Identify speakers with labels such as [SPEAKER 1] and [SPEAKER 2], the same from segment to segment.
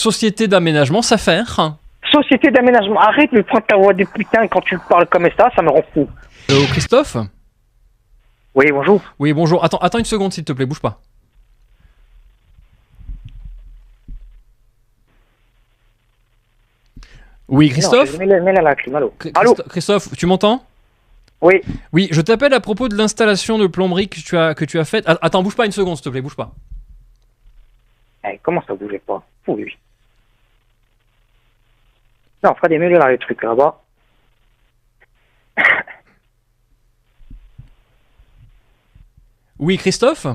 [SPEAKER 1] Société d'aménagement, ça faire.
[SPEAKER 2] Société d'aménagement, arrête de prendre ta voix de putain quand tu parles comme ça me rend fou.
[SPEAKER 1] Christophe?
[SPEAKER 2] Oui, bonjour.
[SPEAKER 1] Oui, bonjour. Attends une seconde, s'il te plaît, bouge pas. Oui, Christophe?
[SPEAKER 2] Mets-la la clim, allô. Allô?
[SPEAKER 1] Christophe, tu m'entends?
[SPEAKER 2] Oui.
[SPEAKER 1] Oui, je t'appelle à propos de l'installation de plomberie que tu as faite. Attends, bouge pas une seconde, s'il te plaît, bouge pas.
[SPEAKER 2] Eh, comment ça bougeait pas? Fou, lui. Non, Fred, mets-le là, le truc là-bas.
[SPEAKER 1] Oui, Christophe?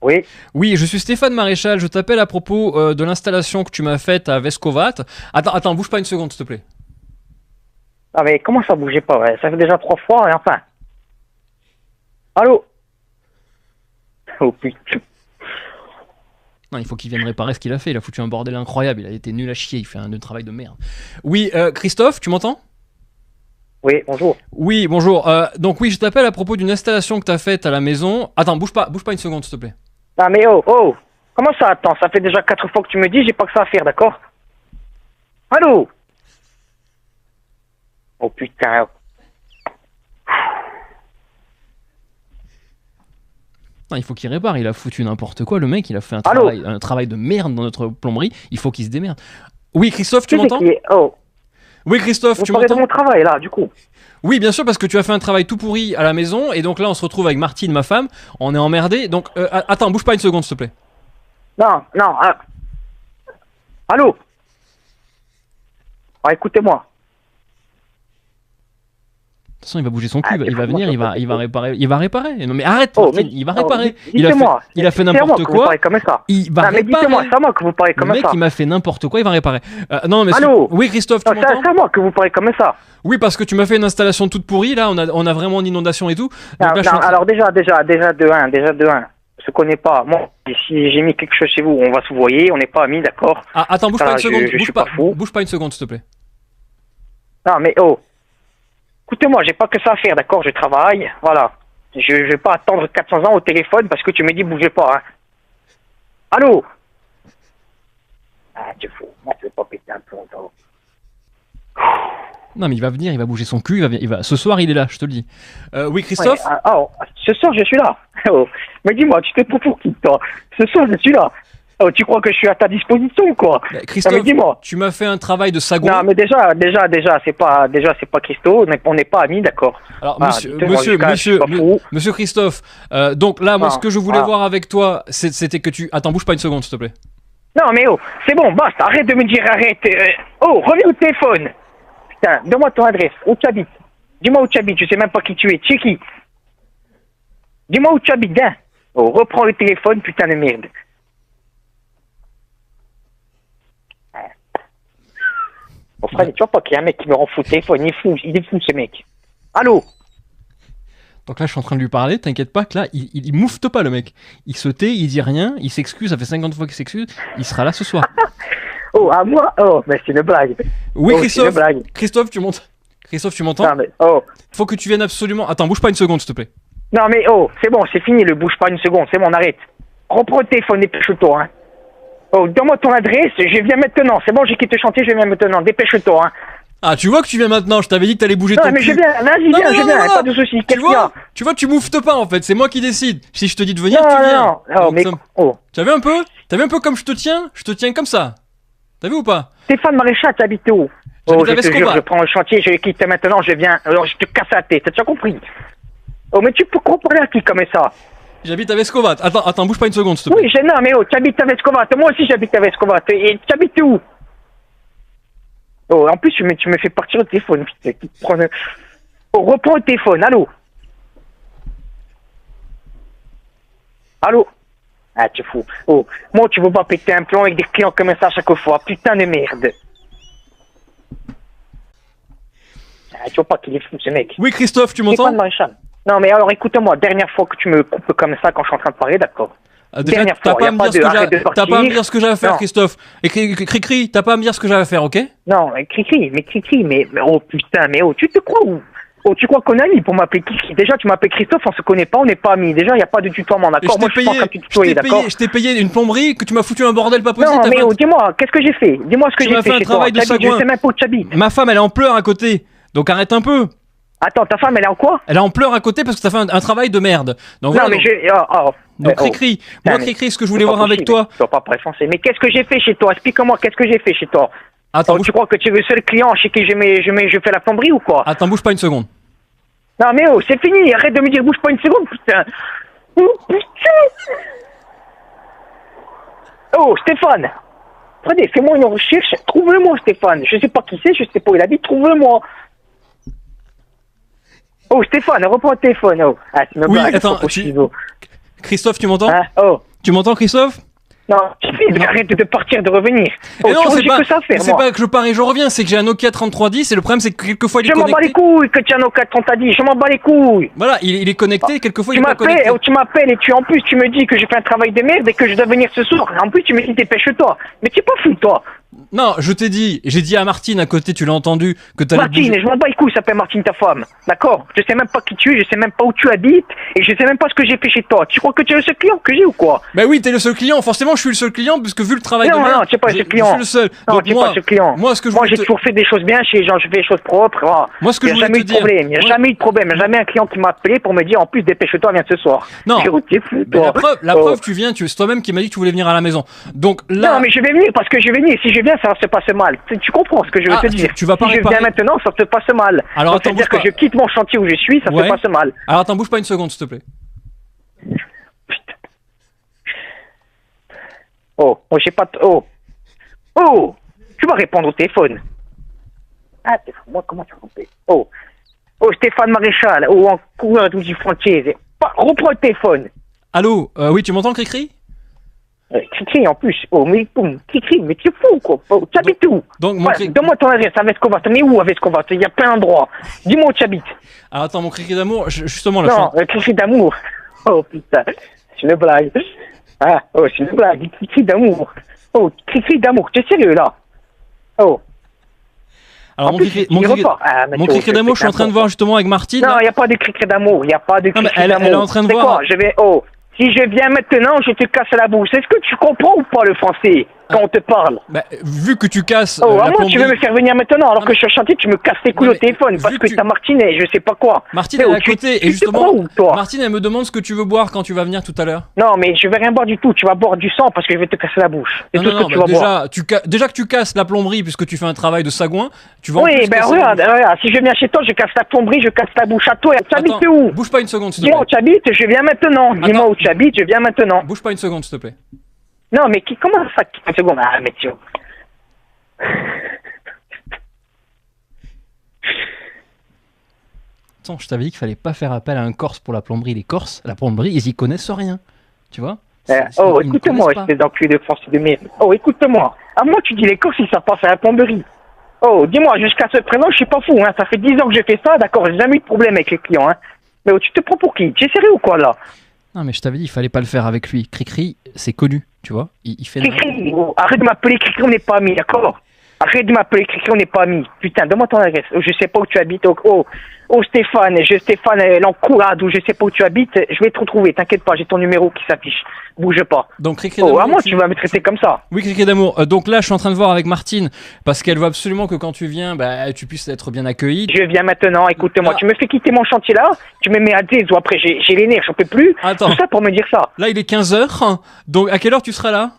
[SPEAKER 2] Oui.
[SPEAKER 1] Oui, je suis Stéphane Maréchal, je t'appelle à propos de l'installation que tu m'as faite à Vescovat. Attends, bouge pas une seconde, s'il te plaît.
[SPEAKER 2] Ah, mais comment ça bougeait pas? Ouais, ça fait déjà 3 fois, et enfin. Allô? Oh putain.
[SPEAKER 1] Non, il faut qu'il vienne réparer ce qu'il a fait, il a foutu un bordel incroyable, il a été nul à chier, il fait un travail de merde. Oui, Christophe, tu m'entends?
[SPEAKER 2] Oui, bonjour.
[SPEAKER 1] Oui, bonjour. Donc oui, je t'appelle à propos d'une installation que tu as faite à la maison. Attends, bouge pas une seconde, s'il te plaît.
[SPEAKER 2] Ah, mais oh! Comment ça, attends? Ça fait déjà 4 fois que tu me dis, j'ai pas que ça à faire, d'accord? Allô? Oh putain.
[SPEAKER 1] Non, il faut qu'il répare, il a foutu n'importe quoi, le mec, il a fait
[SPEAKER 2] Allô?
[SPEAKER 1] un travail de merde dans notre plomberie, il faut qu'il se démerde. Oui, Christophe, tu m'entends?
[SPEAKER 2] Oh,
[SPEAKER 1] Oui, Christophe, tu
[SPEAKER 2] vous parlez de
[SPEAKER 1] m'entends?
[SPEAKER 2] mon travail, là, du coup.
[SPEAKER 1] Oui, bien sûr, parce que tu as fait un travail tout pourri à la maison, et donc là, on se retrouve avec Martine, ma femme, on est emmerdés, donc attends, bouge pas une seconde, s'il te plaît.
[SPEAKER 2] Non. Allô? Ah, écoutez-moi.
[SPEAKER 1] De toute façon, il va bouger son cul,
[SPEAKER 2] Ah,
[SPEAKER 1] il va venir, il va réparer. Non mais arrête,
[SPEAKER 2] Oh,
[SPEAKER 1] Martine,
[SPEAKER 2] mais-
[SPEAKER 1] il va réparer.
[SPEAKER 2] Dites-moi.
[SPEAKER 1] Il a fait
[SPEAKER 2] C'est à moi
[SPEAKER 1] n'importe
[SPEAKER 2] que vous
[SPEAKER 1] quoi.
[SPEAKER 2] parlez comme ça.
[SPEAKER 1] Il va
[SPEAKER 2] Non, mais
[SPEAKER 1] réparer.
[SPEAKER 2] dites-moi, c'est à moi que vous parlez comme
[SPEAKER 1] Le mec,
[SPEAKER 2] ça.
[SPEAKER 1] il m'a fait n'importe quoi, il va réparer. Non, mais
[SPEAKER 2] Allô?
[SPEAKER 1] oui, Christophe, tu
[SPEAKER 2] Non,
[SPEAKER 1] m'entends?
[SPEAKER 2] c'est à moi que vous parlez comme ça.
[SPEAKER 1] Oui, parce que tu m'as fait une installation toute pourrie, là, on a vraiment une inondation et tout. Donc
[SPEAKER 2] Non,
[SPEAKER 1] là, je suis en train-
[SPEAKER 2] alors déjà de 1, on se connaît pas. Moi, si j'ai mis quelque chose chez vous, on va se voyer, on n'est pas amis, d'accord?
[SPEAKER 1] Ah, attends, bouge
[SPEAKER 2] Ça,
[SPEAKER 1] pas une seconde,
[SPEAKER 2] je suis pas fou.
[SPEAKER 1] bouge pas une seconde, s'il te plaît.
[SPEAKER 2] Non, mais oh. Écoutez-moi, j'ai pas que ça à faire, d'accord? Je travaille, voilà. Je vais pas attendre 400 ans au téléphone parce que tu me dis bougez pas, hein. Allô? Ah, tu fous. Moi, je vais pas péter un plomb, toi.
[SPEAKER 1] Non, mais il va venir, il va bouger son cul, ce soir, il est là, je te le dis. Oui, Christophe?
[SPEAKER 2] Ouais, ce soir, je suis là. Oh. Mais dis-moi, tu te prends pour qui, toi? Ce soir, je suis là. Oh, tu crois que je suis à ta disposition ou quoi?
[SPEAKER 1] Christophe,
[SPEAKER 2] mais dis-moi.
[SPEAKER 1] tu m'as fait un travail de sagouin.
[SPEAKER 2] Non, mais déjà, c'est pas Christo, on n'est pas amis, d'accord?
[SPEAKER 1] Alors,
[SPEAKER 2] Ah,
[SPEAKER 1] monsieur Christophe, donc là, moi, ce que je voulais voir avec toi, c'était que tu... Attends, bouge pas une seconde, s'il te plaît.
[SPEAKER 2] Non, mais oh, c'est bon, basta, arrête de me dire arrête. Oh, reviens au téléphone. Putain, donne-moi ton adresse, où tu habites. Dis-moi où tu habites, je sais même pas qui tu es, tu es qui? Dis-moi où tu habites, hein. Oh, reprends le téléphone, putain de merde. Oh, frère, tu vois pas qu'il y a un mec qui me rend fou le téléphone, il est fou ce mec. Allô?
[SPEAKER 1] Donc là, je suis en train de lui parler, t'inquiète pas que là, il moufte pas, le mec. Il se tait, il dit rien, il s'excuse, ça fait 50 fois qu'il s'excuse, il sera là ce soir.
[SPEAKER 2] Oh, à moi? Oh, mais c'est une blague.
[SPEAKER 1] Oui,
[SPEAKER 2] oh,
[SPEAKER 1] Christophe,
[SPEAKER 2] c'est une blague.
[SPEAKER 1] Christophe, tu m'entends?
[SPEAKER 2] Non, mais oh.
[SPEAKER 1] Faut que tu viennes absolument... Attends, bouge pas une seconde, s'il te plaît.
[SPEAKER 2] Non, mais oh, c'est bon, c'est fini, le bouge pas une seconde, c'est bon, on arrête. Reprends le téléphone, dépêche-toi, hein. Oh, donne-moi ton adresse, je viens maintenant, c'est bon, j'ai quitté le chantier, je viens maintenant, dépêche-toi, hein.
[SPEAKER 1] Ah, tu vois que tu viens maintenant, je t'avais dit que t'allais bouger ton
[SPEAKER 2] Non, mais
[SPEAKER 1] cul.
[SPEAKER 2] je viens, vas-y, viens, je viens, pas de soucis, qu'est-ce qu'il y a?
[SPEAKER 1] Tu vois, tu mouftes pas, en fait, c'est moi qui décide. Si je te dis de venir,
[SPEAKER 2] Non,
[SPEAKER 1] tu viens.
[SPEAKER 2] non, oh,
[SPEAKER 1] Donc,
[SPEAKER 2] mais oh.
[SPEAKER 1] Tu as vu un peu? T'as vu un peu comme je te tiens comme ça. T'as vu ou pas?
[SPEAKER 2] Stéphane Maréchal, t'habites où?
[SPEAKER 1] J'habite
[SPEAKER 2] Oh, je
[SPEAKER 1] à
[SPEAKER 2] te jure,
[SPEAKER 1] Vescovat.
[SPEAKER 2] je prends le chantier, je quitte maintenant, je viens, alors je te casse la tête, t'as déjà compris? Oh, mais tu peux comprendre à qui comme ça?
[SPEAKER 1] J'habite à Vescovat. Attends, bouge pas une seconde, s'il te plaît.
[SPEAKER 2] Oui, non, mais oh, tu habites à Vescovat, moi aussi j'habite à Vescovat, et tu habites où? Oh, en plus, tu me fais partir le téléphone, putain, qui te prend le... Oh, reprends le téléphone, allô? Allô? Ah, tu es fou. Oh, moi, tu veux pas péter un plomb avec des clients comme ça à chaque fois, putain de merde. Ah, tu vois pas qu'il est fou, ce mec.
[SPEAKER 1] Oui, Christophe, tu
[SPEAKER 2] Stéphane
[SPEAKER 1] m'entends?
[SPEAKER 2] Maréchal. Non, mais alors, écoute-moi, dernière fois que tu me coupes comme ça quand je suis en train de parler, d'accord?
[SPEAKER 1] Déjà,
[SPEAKER 2] Dernière
[SPEAKER 1] t'as
[SPEAKER 2] fois,
[SPEAKER 1] pas à me dire ce que
[SPEAKER 2] arrête de
[SPEAKER 1] j'ai- t'as
[SPEAKER 2] partir.
[SPEAKER 1] pas à me dire ce que j'ai à faire,
[SPEAKER 2] Non.
[SPEAKER 1] Christophe. Et cri, t'as pas à me dire ce que j'ai à faire, ok?
[SPEAKER 2] Non, cri-cri, mais oh putain, mais oh, tu te crois où? Oh, tu crois qu'on est amis pour m'appeler Kiki? Déjà, tu m'appelles Christophe, on se connaît pas, on n'est pas amis. Déjà, il n'y a pas de tutoiement, d'accord? Moi, je suis pas en train de te tutoyer, d'accord?
[SPEAKER 1] Je t'ai payé une plomberie que tu m'as foutu un bordel pas possible.
[SPEAKER 2] Non, mais oh, dis-moi, qu'est-ce que j'ai fait? Dis-moi ce que
[SPEAKER 1] Tu
[SPEAKER 2] j'ai
[SPEAKER 1] m'as
[SPEAKER 2] fait
[SPEAKER 1] fait un
[SPEAKER 2] chez toi.
[SPEAKER 1] travail de sagouin.
[SPEAKER 2] Je sais même pas où tu habites.
[SPEAKER 1] Ma femme, elle est en pleurs à côté. Donc arrête un peu.
[SPEAKER 2] Attends, ta femme, elle est en quoi?
[SPEAKER 1] Elle est en pleurs à côté parce que t'as fait un travail de merde. Donc,
[SPEAKER 2] Non,
[SPEAKER 1] voilà,
[SPEAKER 2] mais je.
[SPEAKER 1] donc Cricri, moi Cricri, ce que je voulais voir avec toi.
[SPEAKER 2] Tu vas pas préfoncer. Mais qu'est-ce que j'ai fait chez toi? Explique-moi, qu'est-ce que j'ai fait chez toi?
[SPEAKER 1] Attends,
[SPEAKER 2] Tu crois que tu es le seul client chez qui je fais la plomberie ou quoi?
[SPEAKER 1] Attends, bouge pas une seconde.
[SPEAKER 2] Non, mais oh, c'est fini. Arrête de me dire bouge pas une seconde, putain. Oh, putain. Oh, Stéphane. Prenez, fais-moi une recherche. Trouve-le-moi, Stéphane. Je sais pas qui c'est, je sais pas où il habite. Trouve-le-moi. Oh, Stéphane, reprends le téléphone. Oh. Ah, c'est
[SPEAKER 1] Oui, attends, Christophe, tu m'entends?
[SPEAKER 2] Hein? Oh.
[SPEAKER 1] Tu m'entends, Christophe?
[SPEAKER 2] Non, arrête de partir, de revenir. Oh,
[SPEAKER 1] non, c'est pas
[SPEAKER 2] que ça faire,
[SPEAKER 1] c'est pas que je pars et je reviens, c'est que j'ai un Nokia 3310 et le problème c'est que quelquefois il est connecté.
[SPEAKER 2] Je m'en bats les couilles que tu as un Nokia 3010, je m'en bats les couilles.
[SPEAKER 1] Voilà, il est connecté, quelquefois il est pas connecté.
[SPEAKER 2] Tu m'appelles et en plus tu me dis que j'ai fait un travail de merde et que je dois venir ce soir. En plus tu me dis dépêche-toi. Mais tu es pas fou toi.
[SPEAKER 1] Non, j'ai dit à Martine à côté, tu l'as entendu, que t'allais
[SPEAKER 2] Martine, je m'en bats les couilles, ça s'appelle Martine ta femme. D'accord? Je sais même pas qui tu es, je sais même pas où tu habites et je sais même pas ce que j'ai fait chez toi. Tu crois que tu es le seul client que j'ai ou quoi?
[SPEAKER 1] Bah oui, t'es le seul client, forcément je suis le seul client puisque vu le travail de merde.
[SPEAKER 2] Non, tu es pas le seul client.
[SPEAKER 1] Je suis le seul.
[SPEAKER 2] Non,
[SPEAKER 1] Donc
[SPEAKER 2] tu es pas le seul client.
[SPEAKER 1] Moi
[SPEAKER 2] j'ai toujours fait des choses bien chez les gens, je fais des choses propres.
[SPEAKER 1] Moi ce que je voulais te dire.
[SPEAKER 2] Il n'y a jamais eu de problème, il n'y a jamais un client qui m'a appelé pour me dire en plus dépêche-toi, viens ce soir.
[SPEAKER 1] Non.
[SPEAKER 2] Fou,
[SPEAKER 1] la preuve, tu viens, c'est toi-même qui m'as dit que tu voulais venir à la maison. Donc là.
[SPEAKER 2] Non, mais je vais venir parce que je vais venir. Si je viens, ça va se passer mal. Tu comprends ce que je veux te dire?
[SPEAKER 1] Tu vas pas
[SPEAKER 2] si je viens maintenant, ça se passe mal.
[SPEAKER 1] Alors attends,
[SPEAKER 2] c'est-à-dire que je quitte mon chantier où je suis, ça se passe mal.
[SPEAKER 1] Alors attends, bouge pas une seconde, s'il te plaît.
[SPEAKER 2] Putain. J'ai pas. Tu vas répondre au téléphone. Ah, moi, comment tu comptes? Stéphane Maréchal, en coureur du frontier. Reprends le téléphone.
[SPEAKER 1] Allô, oui, tu m'entends, Cricri?
[SPEAKER 2] Cricri en plus. Cricri, mais tu es fou quoi. Tu habites où? Donne-moi ton adresse à Vescovat. Mais où à Vescovat? Il y a plein d'endroits. Dis-moi où tu habites.
[SPEAKER 1] Alors attends, mon Cricri d'amour, justement là.
[SPEAKER 2] Non, Cricri d'amour. Oh putain, c'est une blague. Ah, c'est une blague. Cricri d'amour. Cricri d'amour. Tu es sérieux là?
[SPEAKER 1] Alors, mon Cricri d'amour, je suis en train de voir justement avec Martine.
[SPEAKER 2] Non, il n'y a pas de Cricri d'amour. Il n'y a pas de Cricri d'amour.
[SPEAKER 1] Elle est en train de voir.
[SPEAKER 2] Quoi, si je viens maintenant, je te casse la bouche. Est-ce que tu comprends ou pas le français quand on te parle?
[SPEAKER 1] Bah, vu que tu casses.
[SPEAKER 2] À moi, tu veux me faire venir maintenant alors que je suis chantier, tu me casses les couilles au téléphone parce que t'as Martine et je sais pas quoi.
[SPEAKER 1] Martine est à côté et justement. Martine, elle me demande ce que tu veux boire quand tu vas venir tout à l'heure.
[SPEAKER 2] Non, mais je vais rien boire du tout. Tu vas boire du sang parce que je vais te casser la bouche. C'est tout ce que tu vas boire.
[SPEAKER 1] Déjà que tu casses la plomberie puisque tu fais un travail de sagouin, tu vas.
[SPEAKER 2] Oui, ben regarde. Si je viens chez toi, je casse la plomberie, je casse ta bouche à toi. Tu habites où?
[SPEAKER 1] Bouge pas une seconde, s'il te plaît.
[SPEAKER 2] Dis-moi où tu habites, je viens maintenant. Dis-moi où tu habites, je viens maintenant.
[SPEAKER 1] Bouge pas une seconde, s'il te plaît.
[SPEAKER 2] Non, mais comment ça, une seconde? Ah, mais tu...
[SPEAKER 1] Attends, je t'avais dit qu'il fallait pas faire appel à un Corse pour la plomberie. Les Corses, la plomberie, ils y connaissent rien. Tu vois?
[SPEAKER 2] Écoute-moi, espèce d'enculé de français de merde. Écoute-moi. À moi, tu dis les Corses, ils savent pas faire la plomberie. Dis-moi, jusqu'à ce présent, je suis pas fou, hein. Ça fait 10 ans que je fais ça, d'accord, j'ai jamais eu de problème avec les clients, hein. Mais tu te prends pour qui? Tu es sérieux ou quoi, là?
[SPEAKER 1] Non, mais je t'avais dit, il fallait pas le faire avec lui. Cricri, c'est connu, tu vois. Il fait.
[SPEAKER 2] Cricri, arrête de m'appeler Cricri, on n'est pas amis, d'accord? Arrête de m'appeler Cricri, on n'est pas amis. Putain, donne-moi ton adresse. Je sais pas où tu habites. Stéphane, l'encourade, ou je sais pas où tu habites. Je vais te retrouver, t'inquiète pas, j'ai ton numéro qui s'affiche. Bouge pas.
[SPEAKER 1] Donc, Cricri d'amour.
[SPEAKER 2] À moi, tu vas me traiter comme ça.
[SPEAKER 1] Oui, Cricri d'amour. Donc là, je suis en train de voir avec Martine, parce qu'elle veut absolument que quand tu viens, bah, tu puisses être bien accueilli.
[SPEAKER 2] Je viens maintenant, écoute-moi. Tu me fais quitter mon chantier là, tu me mets à des ou après j'ai les nerfs, j'en peux plus.
[SPEAKER 1] Attends.
[SPEAKER 2] Tout ça pour me dire ça.
[SPEAKER 1] Là, il est 15h. Donc, à quelle heure tu seras là?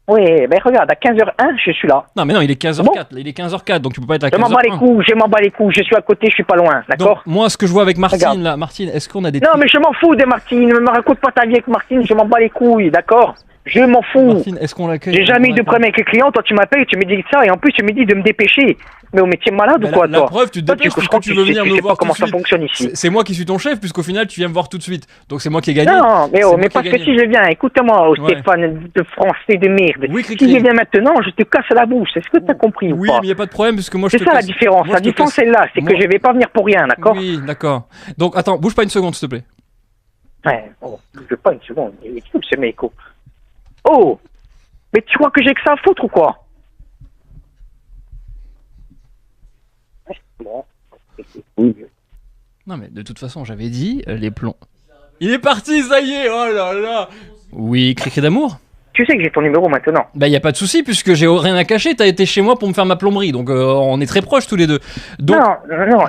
[SPEAKER 2] Oui, ben regarde, à 15h01, je suis là.
[SPEAKER 1] Non, mais non, il est 15h04. Il est 15h04, donc tu peux pas être à 15h01.
[SPEAKER 2] Je m'en bats les couilles, je suis à côté, je suis pas loin, d'accord?
[SPEAKER 1] Moi, ce que je vois avec Martine, là, Martine, est-ce qu'on a des...
[SPEAKER 2] Non, mais je m'en fous de Martine, ne me raconte pas ta vie avec Martine, je m'en bats les couilles, d'accord? Je m'en fous.
[SPEAKER 1] Martine, est-ce qu'on l'accueille?
[SPEAKER 2] J'ai jamais eu de problème avec les clients, toi tu m'appelles, tu me dis ça, et en plus tu me dis de me dépêcher. Mais tu es malade ou quoi, toi?
[SPEAKER 1] La preuve, tu te dépêches puisque tu veux venir me voir tout de suite.
[SPEAKER 2] Comment ça fonctionne ici?
[SPEAKER 1] C'est moi qui suis ton chef, puisqu'au final, tu viens me voir tout de suite. Donc c'est moi qui ai gagné.
[SPEAKER 2] Non, mais parce que si je viens, écoute-moi, Stéphane, de français de merde.
[SPEAKER 1] Oui,
[SPEAKER 2] si je viens maintenant, je te casse la bouche. Est-ce que tu as compris ou pas?
[SPEAKER 1] Oui, mais il n'y a pas de problème, puisque moi je te
[SPEAKER 2] casse... C'est ça la différence. La différence est là, c'est que je vais pas venir pour rien, d'accord?
[SPEAKER 1] Oui, d'accord. Donc attends, bouge pas une seconde, s'il te plaît.
[SPEAKER 2] Ouais, bouge pas une seconde. Il est fou, ce mec. Mais tu crois que j'ai que ça à foutre ou quoi? Bon,
[SPEAKER 1] Non, mais de toute façon, j'avais dit les plombs. Il est parti, ça y est, oh là là. Oui, cri d'amour.
[SPEAKER 2] Tu sais que j'ai ton numéro maintenant.
[SPEAKER 1] Bah y a pas de souci puisque j'ai rien à cacher, t'as été chez moi pour me faire ma plomberie, donc on est très proches tous les deux. Donc...
[SPEAKER 2] Non,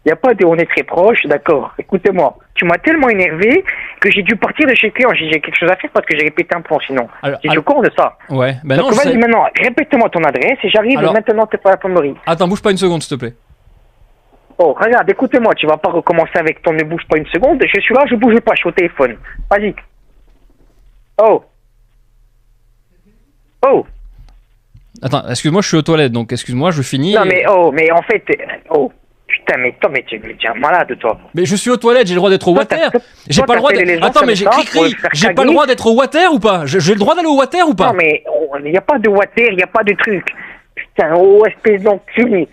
[SPEAKER 2] y a pas de on est très proches, d'accord. Écoutez-moi, tu m'as tellement énervé que j'ai dû partir de chez le client. J'ai quelque chose à faire parce que j'ai répété un plan sinon. T'es au courant de ça?
[SPEAKER 1] Ouais, bah
[SPEAKER 2] donc
[SPEAKER 1] non,
[SPEAKER 2] vas-y maintenant, répète-moi ton adresse et j'arrive maintenant te faire la plomberie.
[SPEAKER 1] Attends, bouge pas une seconde s'il te plaît.
[SPEAKER 2] Oh, regarde, écoutez-moi, tu vas pas recommencer avec ton ne bouge pas une seconde. Je suis là, je bouge pas, je suis au téléphone. Vas-y. Oh. Oh.
[SPEAKER 1] Attends, excuse-moi, je suis aux toilettes, donc excuse-moi, je finis.
[SPEAKER 2] Non, mais en fait, putain, mais toi, mais tu es un malade, toi.
[SPEAKER 1] Mais je suis aux toilettes, j'ai le droit d'être au water. J'ai pas le droit d'être. Attends, mais j'ai pas le droit d'être au water ou pas? J'ai le droit d'aller au water ou pas?
[SPEAKER 2] Non, mais il y a pas de water, il y a pas de truc. Putain, oh, espèce d'enculé.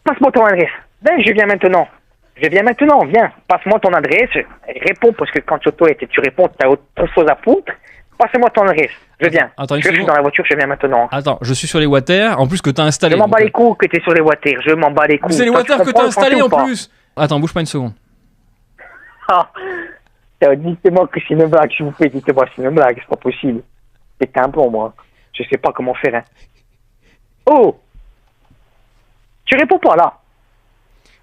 [SPEAKER 2] Passe-moi ton adresse. Ben, je viens maintenant. Viens. Passe-moi ton adresse. Réponds, parce que quand tu es aux toilettes et tu réponds, t'as autre chose à foutre. Passe-moi ton adresse. Je viens.
[SPEAKER 1] Attends,
[SPEAKER 2] je suis dans la voiture, je viens maintenant.
[SPEAKER 1] Attends, je suis sur les water, en plus que t'as installé.
[SPEAKER 2] Je m'en bats les couilles que t'es sur les water. Je m'en bats les couilles.
[SPEAKER 1] C'est les water que t'as installé en plus. Attends, bouge pas une seconde.
[SPEAKER 2] Ah. Dites-moi que c'est une blague, s'il vous plaît. Dites-moi que c'est une blague, c'est pas possible. C'est un bon, moi. Je sais pas comment faire. Hein. Oh. Tu réponds pas là.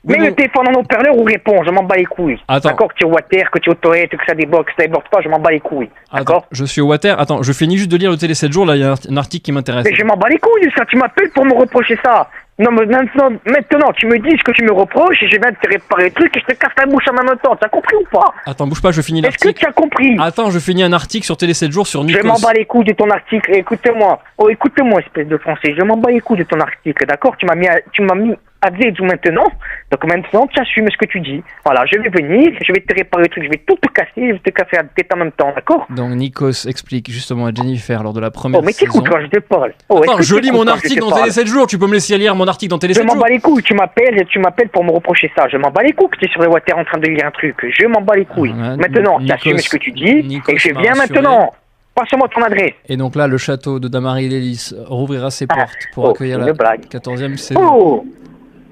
[SPEAKER 2] Mets le téléphone en haut-parleur ou réponds, je m'en bats les couilles.
[SPEAKER 1] Attends.
[SPEAKER 2] D'accord, que tu es au water, que tu es aux toilettes, que ça déborde, que ça déborde pas, je m'en bats les couilles. D'accord.
[SPEAKER 1] Je suis au water. Attends, je finis juste de lire le Télé 7 jours, là, il y a un article qui m'intéresse.
[SPEAKER 2] Mais je m'en bats les couilles, ça, tu m'appelles pour me reprocher ça. Non, mais maintenant, tu me dis ce que tu me reproches et je viens de te réparer le truc et je te casse la bouche en même temps. T'as compris ou pas?
[SPEAKER 1] Attends, bouge pas, je finis l'article.
[SPEAKER 2] Est-ce que tu as compris?
[SPEAKER 1] Attends, je finis un article sur Télé 7 jours sur Nikos.
[SPEAKER 2] Je m'en bats les couilles de ton article. Écoute-moi. Oh, écoute-moi, espèce de français. Je m'en bats les couilles de ton article, d'accord? Tu m'as mis à Zedou maintenant. Donc maintenant, tu assumes ce que tu dis. Voilà, je vais venir, je vais te réparer le truc, je vais tout te casser, je vais te casser la tête en même temps, d'accord?
[SPEAKER 1] Donc Nikos explique justement à Jennifer lors de la première
[SPEAKER 2] saison... Oh, mais t'écoutes quand je te parle.
[SPEAKER 1] Oh, attends, je lis mon article dans Télé 7 jours, tu peux me laisser lire mon article dans Télé 7 jours?
[SPEAKER 2] Je m'en bats les couilles, tu m'appelles pour me reprocher ça. Je m'en bats les couilles que tu es sur le water en train de lire un truc. Je m'en bats les couilles. Maintenant, tu assumes ce que tu dis et je viens maintenant. Passe-moi ton adresse.
[SPEAKER 1] Et donc là, le château de Damary Lélis rouvrira ses portes pour accueillir la 14e saison.
[SPEAKER 2] Oh.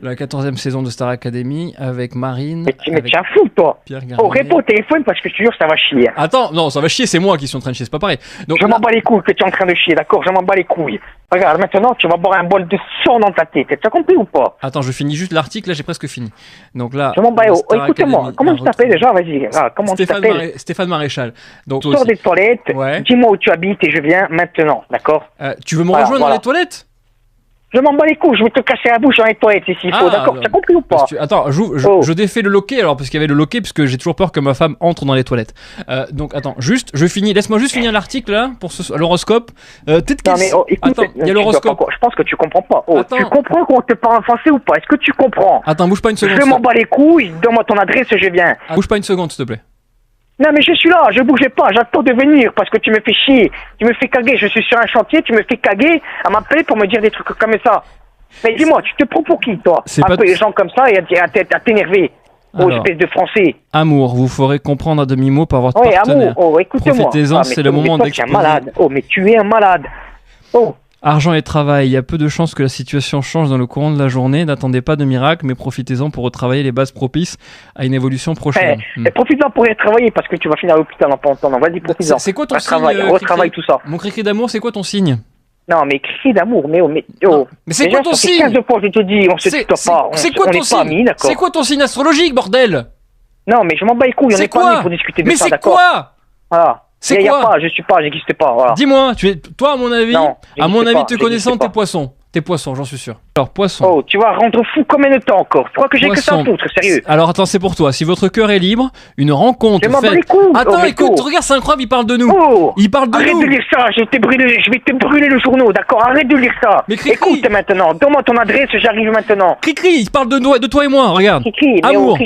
[SPEAKER 1] La 14e saison de Star Academy avec Marine.
[SPEAKER 2] Mais tu es un fou, toi. Oh, réponds au téléphone parce que je te jure, ça va chier.
[SPEAKER 1] Attends, non, ça va chier, c'est moi qui suis en train de chier, c'est pas pareil. Donc,
[SPEAKER 2] je m'en bats les couilles que tu es en train de chier, d'accord? Je m'en bats les couilles. Regarde, maintenant, tu vas boire un bol de sang dans ta tête. Tu as compris ou pas?
[SPEAKER 1] Attends, je finis juste l'article, là, j'ai presque fini. Donc là.
[SPEAKER 2] Je m'en bats. Oh, écoute-moi, comment tu t'appelles déjà? Vas-y, comment tu t'appelles?
[SPEAKER 1] Stéphane Maréchal. Donc,
[SPEAKER 2] sors des toilettes, dis-moi où tu habites et je viens maintenant, d'accord?
[SPEAKER 1] Tu veux me rejoindre dans les toilettes?
[SPEAKER 2] Je m'en bats les couilles, je vais te casser la bouche dans les toilettes s'il faut, d'accord? Tu as compris ou pas?
[SPEAKER 1] Attends, je défais le loquet alors, parce qu'il y avait le loquet, puisque j'ai toujours peur que ma femme entre dans les toilettes. Donc attends, laisse-moi juste finir l'article là, pour l'horoscope.
[SPEAKER 2] Non mais écoute,
[SPEAKER 1] attends, il y a l'horoscope.
[SPEAKER 2] Je pense que tu comprends pas. Oh, tu comprends qu'on te parle en français ou pas? Est-ce que tu comprends?
[SPEAKER 1] Attends, bouge pas une seconde.
[SPEAKER 2] Je m'en bats les couilles, donne-moi ton adresse, je viens.
[SPEAKER 1] Bouge pas une seconde, s'il te plaît.
[SPEAKER 2] Non mais je suis là, je bougeais pas, j'attends de venir parce que tu me fais chier, tu me fais caguer, je suis sur un chantier, tu me fais caguer à m'appeler pour me dire des trucs comme ça. Mais dis-moi, tu te prends pour qui, toi? Appeler les gens comme ça et à t'énerver. Oh, espèce de français.
[SPEAKER 1] Amour, vous ferez comprendre à demi-mot par votre partenaire.
[SPEAKER 2] Amour, écoutez-moi.
[SPEAKER 1] Profitez-en, c'est le moment d'exposer.
[SPEAKER 2] Tu es un malade. Oh, mais tu es un malade. Oh.
[SPEAKER 1] Argent et travail, il y a peu de chances que la situation change dans le courant de la journée. N'attendez pas de miracle, mais profitez-en pour retravailler les bases propices à une évolution prochaine.
[SPEAKER 2] Profite-en pour y travailler parce que tu vas finir à l'hôpital en pas longtemps. Vas-y, profite-en.
[SPEAKER 1] C'est quoi ton signe?
[SPEAKER 2] Retravaille tout ça.
[SPEAKER 1] Mon cri d'amour, c'est quoi ton signe?
[SPEAKER 2] Non, mais cri d'amour, mais
[SPEAKER 1] c'est quoi ton signe?
[SPEAKER 2] 15 fois, je te dis, on se tutoie pas.
[SPEAKER 1] C'est quoi ton signe? C'est quoi ton signe astrologique, bordel?
[SPEAKER 2] Non, mais je m'en bats les couilles, on n'est pas mis pour discuter de ça, d'accord?
[SPEAKER 1] Mais c'est quoi?
[SPEAKER 2] Voilà.
[SPEAKER 1] C'est quoi?
[SPEAKER 2] J'existe pas, voilà.
[SPEAKER 1] Dis-moi, toi, à mon avis, te connaissant, t'es poisson. T'es poisson, j'en suis sûr. Alors, poisson.
[SPEAKER 2] Oh, tu vas rendre fou combien de temps encore? Tu crois que j'ai que ça à foutre, sérieux?
[SPEAKER 1] Alors, attends, c'est pour toi. Si votre cœur est libre, une rencontre faite... Attends, écoute, regarde, c'est incroyable, il parle de nous.
[SPEAKER 2] Oh,
[SPEAKER 1] il parle de nous.
[SPEAKER 2] Arrête de lire ça, je vais te brûler le journal, d'accord? Arrête de lire ça.
[SPEAKER 1] Mais
[SPEAKER 2] écoute maintenant, donne-moi ton adresse, j'arrive maintenant.
[SPEAKER 1] Cricri, il parle de toi et moi, regarde.
[SPEAKER 2] Cricri,
[SPEAKER 1] Amour.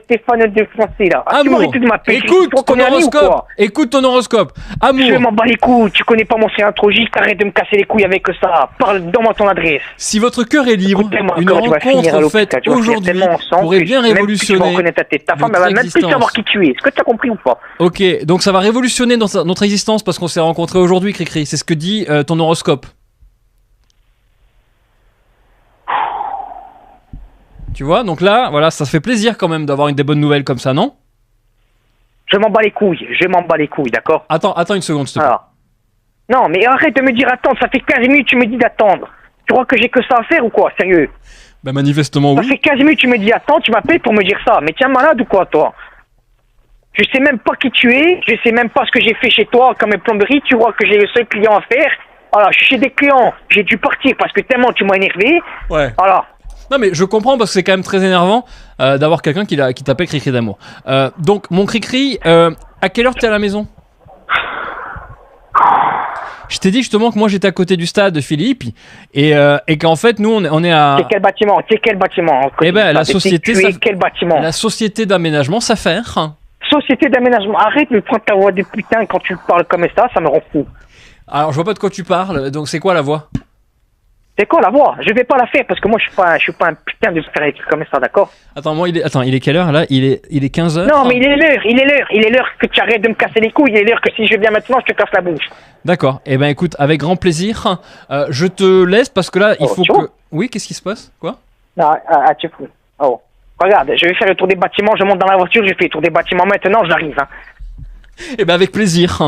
[SPEAKER 2] Stéphane de Français, là.
[SPEAKER 1] Amour. Écoute ton horoscope. Écoute ton horoscope. Amour.
[SPEAKER 2] Je m'en bats les couilles, tu connais pas mon séance astrologique, arrête de me casser les couilles avec ça. Donne-moi ton adresse.
[SPEAKER 1] Si votre cœur est libre, une rencontre faite aujourd'hui pourrait bien révolutionner
[SPEAKER 2] ta femme, elle va même plus savoir qui tu es. Est-ce que tu as compris ou pas?
[SPEAKER 1] Ok, donc ça va révolutionner notre existence parce qu'on s'est rencontrés aujourd'hui, Cricri. C'est ce que dit ton horoscope. Tu vois, donc là, voilà, ça fait plaisir quand même d'avoir des bonnes nouvelles comme ça, non?
[SPEAKER 2] Je m'en bats les couilles, d'accord?
[SPEAKER 1] Attends une seconde, s'il te plaît.
[SPEAKER 2] Alors. Non, mais arrête de me dire attendre, ça fait 15 minutes, tu me dis d'attendre. Tu crois que j'ai que ça à faire ou quoi, sérieux?
[SPEAKER 1] Bah manifestement
[SPEAKER 2] Ça
[SPEAKER 1] oui.
[SPEAKER 2] fait 15 minutes, tu me dis attends, tu m'appelles pour me dire ça. Mais tiens, malade ou quoi, toi? Je sais même pas qui tu es, je sais même pas ce que j'ai fait chez toi comme plomberie, tu vois que j'ai le seul client à faire. Alors, je suis chez des clients, j'ai dû partir parce que tellement tu m'as énervé.
[SPEAKER 1] Ouais.
[SPEAKER 2] Alors,
[SPEAKER 1] Non mais je comprends parce que c'est quand même très énervant d'avoir quelqu'un qui t'appelle Cricri d'amour. Donc mon Cricri, à quelle heure t'es à la maison? Je t'ai dit justement que moi j'étais à côté du stade de Philippe et qu'en fait nous on est à...
[SPEAKER 2] c'est quel bâtiment? C'est quel bâtiment?
[SPEAKER 1] Eh ben la société,
[SPEAKER 2] Tu es quel bâtiment?
[SPEAKER 1] la société d'aménagement s'affaire.
[SPEAKER 2] Société d'aménagement. Arrête de prendre ta voix de putain quand tu parles comme ça me rend fou.
[SPEAKER 1] Alors je vois pas de quoi tu parles, donc c'est quoi la voix?
[SPEAKER 2] C'est quoi la voix? Je vais pas la faire parce que moi je suis pas un putain de faire des trucs comme ça, d'accord?
[SPEAKER 1] Attends, moi il est quelle heure là? Il est 15h.
[SPEAKER 2] Non, mais il est l'heure que tu arrêtes de me casser les couilles, il est l'heure que si je viens maintenant, je te casse la bouche.
[SPEAKER 1] D'accord. Eh ben écoute, avec grand plaisir. Je te laisse parce que là il faut
[SPEAKER 2] tu
[SPEAKER 1] que...
[SPEAKER 2] vois
[SPEAKER 1] Oui, qu'est-ce qui se passe? Quoi?
[SPEAKER 2] Tu es fou. Oh. Regarde, je vais faire le tour des bâtiments, je monte dans la voiture, je fais le tour des bâtiments maintenant, j'arrive. Hein.
[SPEAKER 1] Eh ben avec plaisir.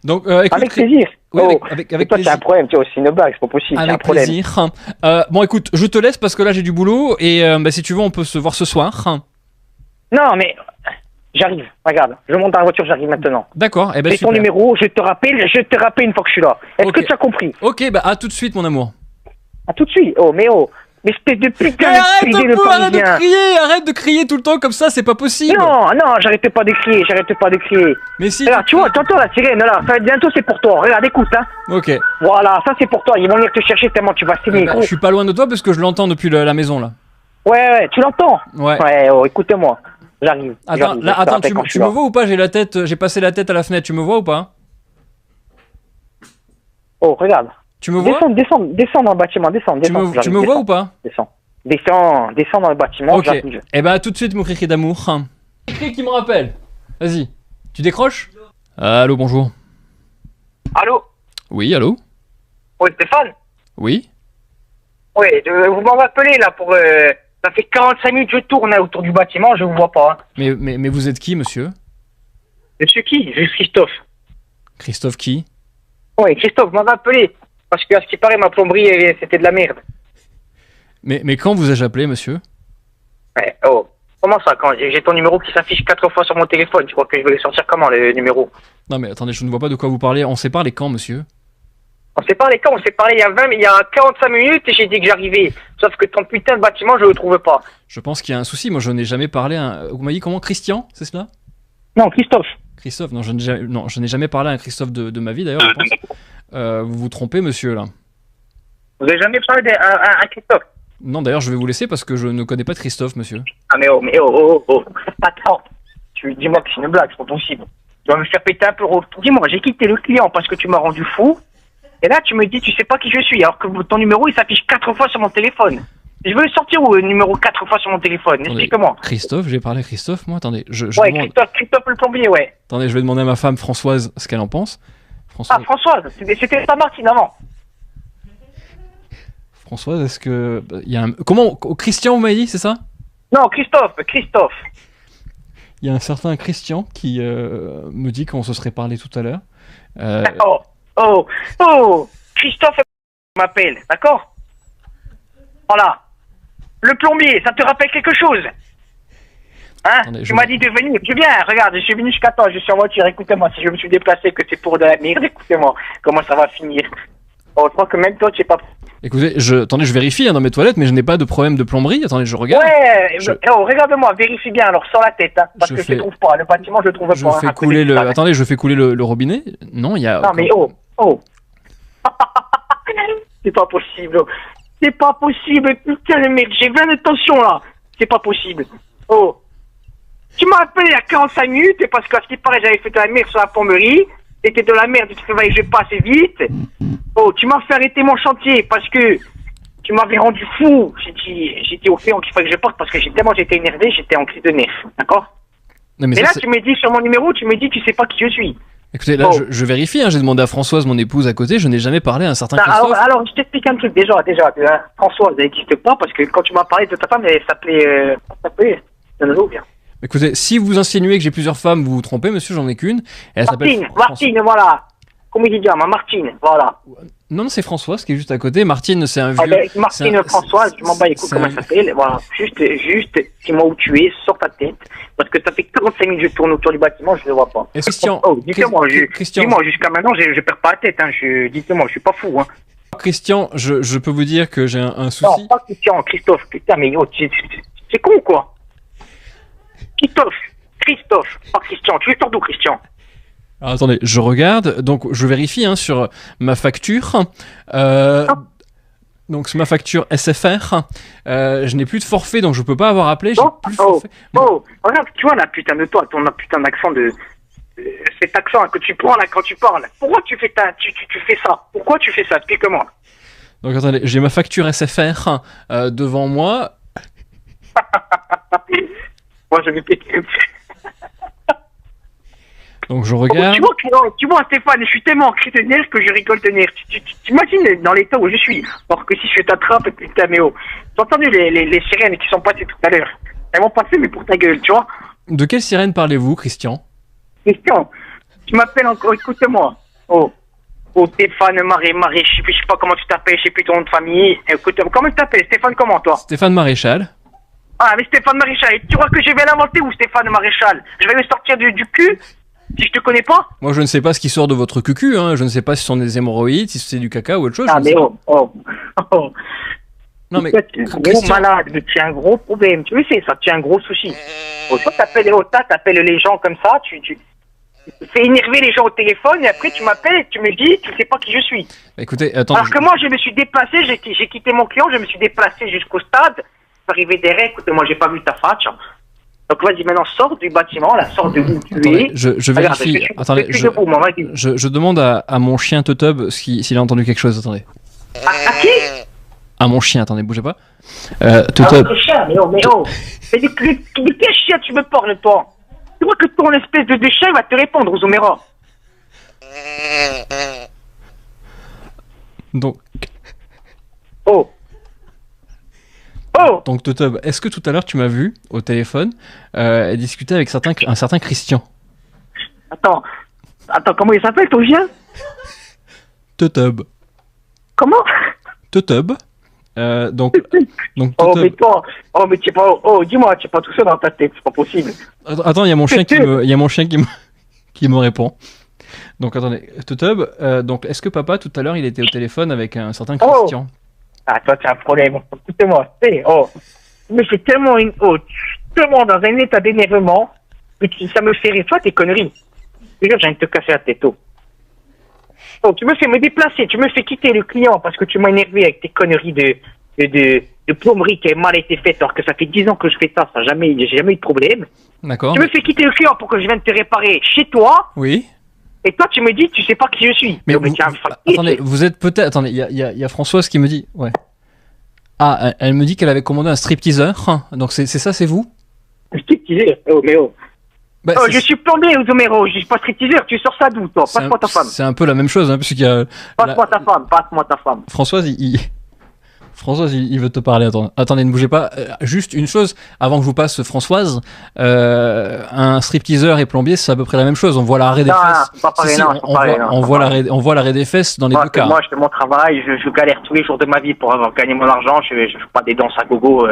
[SPEAKER 1] Donc, écoute,
[SPEAKER 2] Avec plaisir.
[SPEAKER 1] Oui,
[SPEAKER 2] oh.
[SPEAKER 1] avec
[SPEAKER 2] toi,
[SPEAKER 1] plaisir.
[SPEAKER 2] c'est un problème, tu vois, c'est une blague, c'est pas possible, c'est un
[SPEAKER 1] Avec
[SPEAKER 2] problème.
[SPEAKER 1] plaisir. Bon, écoute, je te laisse parce que là j'ai du boulot et bah, si tu veux, on peut se voir ce soir.
[SPEAKER 2] Non, mais j'arrive, regarde, je monte dans la voiture, j'arrive maintenant.
[SPEAKER 1] D'accord, eh ben
[SPEAKER 2] C'est ton
[SPEAKER 1] super.
[SPEAKER 2] numéro, je te rappelle une fois que je suis là. Est-ce
[SPEAKER 1] Ok.
[SPEAKER 2] que tu as compris?
[SPEAKER 1] Ok, bah à tout de suite, mon amour.
[SPEAKER 2] À tout de suite. Mais espèce de
[SPEAKER 1] Mais
[SPEAKER 2] putain
[SPEAKER 1] arrête
[SPEAKER 2] de le
[SPEAKER 1] arrête de
[SPEAKER 2] parisien.
[SPEAKER 1] crier, arrête de crier tout le temps comme ça, c'est pas possible.
[SPEAKER 2] Non, j'arrête pas de crier,
[SPEAKER 1] Mais si.
[SPEAKER 2] Regarde, tu vois, t'entends la sirène, là, ça va être bientôt, c'est pour toi. Regarde, écoute, hein.
[SPEAKER 1] Ok.
[SPEAKER 2] Voilà, ça c'est pour toi, ils vont venir te chercher tellement tu vas
[SPEAKER 1] Eh
[SPEAKER 2] saigner,
[SPEAKER 1] ben,
[SPEAKER 2] gros.
[SPEAKER 1] je suis pas loin de toi parce que je l'entends depuis la maison là.
[SPEAKER 2] Ouais, tu l'entends?
[SPEAKER 1] Ouais.
[SPEAKER 2] Ouais, écoute-moi, j'arrive.
[SPEAKER 1] Attends, là, attends, tu me vois ou pas? J'ai passé la tête à la fenêtre, tu me vois ou pas?
[SPEAKER 2] Oh, regarde.
[SPEAKER 1] Tu me vois?
[SPEAKER 2] Descends dans le bâtiment, descends.
[SPEAKER 1] Tu me vois ou pas?
[SPEAKER 2] Descends dans le bâtiment,
[SPEAKER 1] Ok.
[SPEAKER 2] j'arrive.
[SPEAKER 1] Eh ben à tout de suite, mon cri d'amour. Cri qui me rappelle. Vas-y. Tu décroches? Allô, bonjour.
[SPEAKER 2] Allô?
[SPEAKER 1] Oui, allô?
[SPEAKER 2] Oui, Stéphane?
[SPEAKER 1] Oui?
[SPEAKER 2] Oui, vous m'avez appelé là pour... ça fait 45 minutes que je tourne autour du bâtiment, je vous vois pas. Hein.
[SPEAKER 1] Mais vous êtes qui, monsieur?
[SPEAKER 2] Je suis qui? Je suis Christophe.
[SPEAKER 1] Christophe qui?
[SPEAKER 2] Oui, Christophe, vous m'avez appelé. Parce que à ce qui paraît, ma plomberie, c'était de la merde.
[SPEAKER 1] Mais quand vous ai-je appelé, monsieur?
[SPEAKER 2] Ouais, oh. Comment ça, quand j'ai ton numéro qui s'affiche 4 fois sur mon téléphone, tu crois que je vais le sortir comment, le numéro?
[SPEAKER 1] Non mais attendez, je ne vois pas de quoi vous parlez. On s'est parlé quand, monsieur?
[SPEAKER 2] On s'est parlé quand? On s'est parlé il y a 45 minutes et j'ai dit que j'arrivais. Sauf que ton putain de bâtiment, je le trouve pas.
[SPEAKER 1] Je pense qu'il y a un souci. Moi, je n'ai jamais parlé à un... Vous m'avez dit comment? Christian, c'est cela?
[SPEAKER 2] Non, Christophe.
[SPEAKER 1] Christophe, non, je n'ai jamais parlé à un Christophe de ma vie, d'ailleurs, je pense. Vous vous trompez, monsieur, là.
[SPEAKER 2] Vous avez jamais parlé à Christophe?
[SPEAKER 1] Non, d'ailleurs, je vais vous laisser parce que je ne connais pas de Christophe, monsieur.
[SPEAKER 2] Ah mais attends. Dis-moi que c'est une blague, c'est pas possible. Tu vas me faire péter un peu. Dis-moi, j'ai quitté le client parce que tu m'as rendu fou. Et là, tu me dis, tu sais pas qui je suis, alors que ton numéro, il s'affiche 4 fois sur mon téléphone. Je veux le sortir où, le numéro 4 fois sur mon téléphone? Explique-moi.
[SPEAKER 1] Christophe, j'ai parlé à Christophe, moi? Attendez,
[SPEAKER 2] Ouais,
[SPEAKER 1] demande...
[SPEAKER 2] Christophe le plombier, ouais.
[SPEAKER 1] Attendez, je vais demander à ma femme Françoise ce qu'elle en pense.
[SPEAKER 2] Ah, Françoise, c'était pas Martine avant.
[SPEAKER 1] Françoise, est-ce que... Il y a un... Comment? Christian, vous m'avez dit, c'est ça?
[SPEAKER 2] Non, Christophe.
[SPEAKER 1] Il y a un certain Christian qui me dit qu'on se serait parlé tout à l'heure.
[SPEAKER 2] Christophe m'appelle, d'accord? Voilà. Le plombier, ça te rappelle quelque chose? Hein?
[SPEAKER 1] Attendez,
[SPEAKER 2] tu m'as dit de venir. Je viens, regarde, je suis venu jusqu'à toi, je suis en voiture, écoutez-moi, si je me suis déplacé que c'est pour de la merde, écoutez-moi, comment ça va finir? Oh, je crois que même toi, tu sais pas...
[SPEAKER 1] Écoutez, attendez, je vérifie dans mes toilettes, mais je n'ai pas de problème de plomberie. Attendez, je regarde.
[SPEAKER 2] Ouais, regarde-moi, vérifie bien, alors sans la tête, hein, parce que je ne trouve pas, le bâtiment, je le trouve
[SPEAKER 1] Je
[SPEAKER 2] pas.
[SPEAKER 1] fais couler le... Attendez, je fais couler le robinet. Non, il y a...
[SPEAKER 2] Non, mais c'est pas possible. C'est pas possible, putain le mec, j'ai 20 de tension là. C'est pas possible. Oh. Tu m'as appelé il y a 45 minutes et parce qu'à ce qui paraît j'avais fait de la merde sur la plomberie. C'était de la merde, tu fallait que je passe vite. Oh, tu m'as fait arrêter mon chantier parce que tu m'avais rendu fou. J'étais au fait qu'il fallait que je parte parce que j'étais énervé, j'étais en crise de nerfs. D'accord?
[SPEAKER 1] Non, mais
[SPEAKER 2] et
[SPEAKER 1] ça,
[SPEAKER 2] là tu me dis sur mon numéro, tu me dis tu sais pas qui je suis.
[SPEAKER 1] Écoutez, là,
[SPEAKER 2] Oh.
[SPEAKER 1] je vérifie, hein, j'ai demandé à Françoise, mon épouse, à côté, je n'ai jamais parlé à un certain
[SPEAKER 2] Non,
[SPEAKER 1] Christophe.
[SPEAKER 2] alors, je t'explique un truc déjà. Françoise, elle n'existe pas parce que quand tu m'as parlé de ta femme, elle s'appelait. Comment elle s'appelait? Ou bien.
[SPEAKER 1] Écoutez, si vous insinuez que j'ai plusieurs femmes, vous vous trompez, monsieur, j'en ai qu'une. Elle s'appelle
[SPEAKER 2] Martine, voilà. Comment il dit, Martine, voilà.
[SPEAKER 1] Non, c'est Françoise qui est juste à côté. Martine, c'est un vieux.
[SPEAKER 2] Ah ben, Martine,
[SPEAKER 1] c'est un-
[SPEAKER 2] Françoise, je m'en bats les couilles
[SPEAKER 1] c'est
[SPEAKER 2] comment
[SPEAKER 1] un-
[SPEAKER 2] elle s'appelle. Voilà. Juste, dis-moi où tu es, sors ta tête. Parce que ça fait 45 minutes que je tourne autour du bâtiment, je ne le vois pas.
[SPEAKER 1] Christian,
[SPEAKER 2] Oh, dites-moi,
[SPEAKER 1] Christian,
[SPEAKER 2] dis-moi, jusqu'à maintenant, je perds pas la tête, hein. Dites-moi, je suis pas fou, hein.
[SPEAKER 1] Christian, je peux vous dire que j'ai un
[SPEAKER 2] Non,
[SPEAKER 1] souci.
[SPEAKER 2] pas Christian, Christophe. Putain, mais oh, c'est con, quoi. Christophe, pas Christian. Tu es d'où, Christian?
[SPEAKER 1] Alors, attendez, je regarde, donc je vérifie hein, sur ma facture. Donc sur ma facture SFR, je n'ai plus de forfait, donc je peux pas avoir appelé. J'ai plus de forfait.
[SPEAKER 2] Regarde, tu vois là, putain de toi, ton putain d'accent cet accent que tu prends là quand tu parles. Pourquoi tu fais ça? Pourquoi tu fais ça? Explique-moi.
[SPEAKER 1] Donc attendez, j'ai ma facture SFR devant moi.
[SPEAKER 2] Moi, je vais péter.
[SPEAKER 1] Donc je regarde.
[SPEAKER 2] Tu vois, Stéphane, je suis tellement cri de nerfs que je rigole de nerfs. Tu t'imagines dans l'état où je suis. Alors que si je t'attrape, putain, mais oh. J'ai entendu les sirènes qui sont passées tout à l'heure. Elles vont passer, mais pour ta gueule, tu vois.
[SPEAKER 1] De quelle sirène parlez-vous, Christian?
[SPEAKER 2] Christian, tu m'appelles encore, écoute-moi. Oh, Stéphane Marais, je sais pas comment tu t'appelles, je sais plus ton nom de famille. Écoute-moi, comment tu t'appelles? Stéphane comment, toi?
[SPEAKER 1] Stéphane Maréchal.
[SPEAKER 2] Ah, mais Stéphane Maréchal, tu crois que je vais l'inventer ou Stéphane Maréchal? Je vais me sortir du cul si je te connais pas?
[SPEAKER 1] Moi, je ne sais pas ce qui sort de votre cucu, hein. Je ne sais pas si ce sont des hémorroïdes, si c'est du caca ou autre chose.
[SPEAKER 2] Ah, mais oh.
[SPEAKER 1] Non, mais
[SPEAKER 2] Tu es un gros
[SPEAKER 1] Christian,
[SPEAKER 2] malade, mais tu as un gros problème. Tu le sais, ça, tu as un gros souci. Toi, t'appelles les gens comme ça, tu fais énerver les gens au téléphone et après tu m'appelles et tu me dis, tu sais pas qui je suis.
[SPEAKER 1] écoutez, attendez.
[SPEAKER 2] Alors que moi, je me suis déplacé, j'ai quitté mon client, je me suis déplacé jusqu'au stade. Arrivé derrière, écoute, moi, j'ai pas vu ta face. Donc vas-y, maintenant, sors du bâtiment, là, sors de où tu
[SPEAKER 1] Attendez,
[SPEAKER 2] es.
[SPEAKER 1] je
[SPEAKER 2] Regarde,
[SPEAKER 1] vérifie.
[SPEAKER 2] je
[SPEAKER 1] Attendez,
[SPEAKER 2] suis debout, moi, vas-y.
[SPEAKER 1] je demande à mon chien Totub s'il a entendu quelque chose. Attendez.
[SPEAKER 2] À qui?
[SPEAKER 1] À mon chien, attendez, bougez pas.
[SPEAKER 2] Ah,
[SPEAKER 1] Totub.
[SPEAKER 2] le chien, mais oh. Mais de quel chien tu me parles, toi? Tu vois que ton espèce de chien va te répondre, Zomera.
[SPEAKER 1] Donc,
[SPEAKER 2] Oh,
[SPEAKER 1] Totub, est-ce que tout à l'heure tu m'as vu au téléphone discuter avec un certain Christian?
[SPEAKER 2] attends, comment il s'appelle ton chien?
[SPEAKER 1] Totub.
[SPEAKER 2] Comment?
[SPEAKER 1] Totub. Donc
[SPEAKER 2] Oh, mais
[SPEAKER 1] Totub.
[SPEAKER 2] toi, mais tu es pas, dis-moi, tu es pas tout seul dans ta tête, c'est pas possible.
[SPEAKER 1] Attends, il y a mon chien qui me répond. Donc attendez, Totub, donc est-ce que papa tout à l'heure il était au téléphone avec un certain Christian?
[SPEAKER 2] Ah, toi, tu as un problème, écoute-moi, mais c'est tellement tellement dans un état d'énervement, que ça me fait rire, toi, tes conneries. Je te jure, j'ai envie de te casser la tête, tu me fais me déplacer, tu me fais quitter le client parce que tu m'as énervé avec tes conneries de plomberie qui a mal été faite alors que ça fait 10 ans que je fais ça, j'ai jamais eu de problème.
[SPEAKER 1] D'accord.
[SPEAKER 2] Tu me fais quitter le client pour que je vienne te réparer chez toi,
[SPEAKER 1] Oui.
[SPEAKER 2] et toi tu me dis tu sais pas qui je suis.
[SPEAKER 1] Mais
[SPEAKER 2] tu es un fatigué,
[SPEAKER 1] attendez, vous êtes peut-être. Attendez, il y a Françoise qui me dit. Ouais. Ah, elle me dit qu'elle avait commandé un stripteaseur. Donc c'est ça, c'est vous?
[SPEAKER 2] Stripteaseur,
[SPEAKER 1] Bah,
[SPEAKER 2] je suis plombier, Zomero, je suis pas stripteaseur, tu sors ça d'où, toi? Passe-moi ta femme.
[SPEAKER 1] C'est un peu la même chose, hein, puisqu'il y a.
[SPEAKER 2] Passe-moi ta femme.
[SPEAKER 1] Françoise, Françoise, il veut te parler. Attendez, ne bougez pas. Juste une chose, avant que je vous passe Françoise, un stripteaseur et plombier, c'est à peu près la même chose. On voit l'arrêt des fesses.
[SPEAKER 2] C'est pas pareil, non, c'est pas pareil, non,
[SPEAKER 1] on voit l'arrêt des fesses dans les deux cas.
[SPEAKER 2] Moi, je fais mon travail, je galère tous les jours de ma vie pour avoir gagné mon argent, je fais pas des danses à gogo.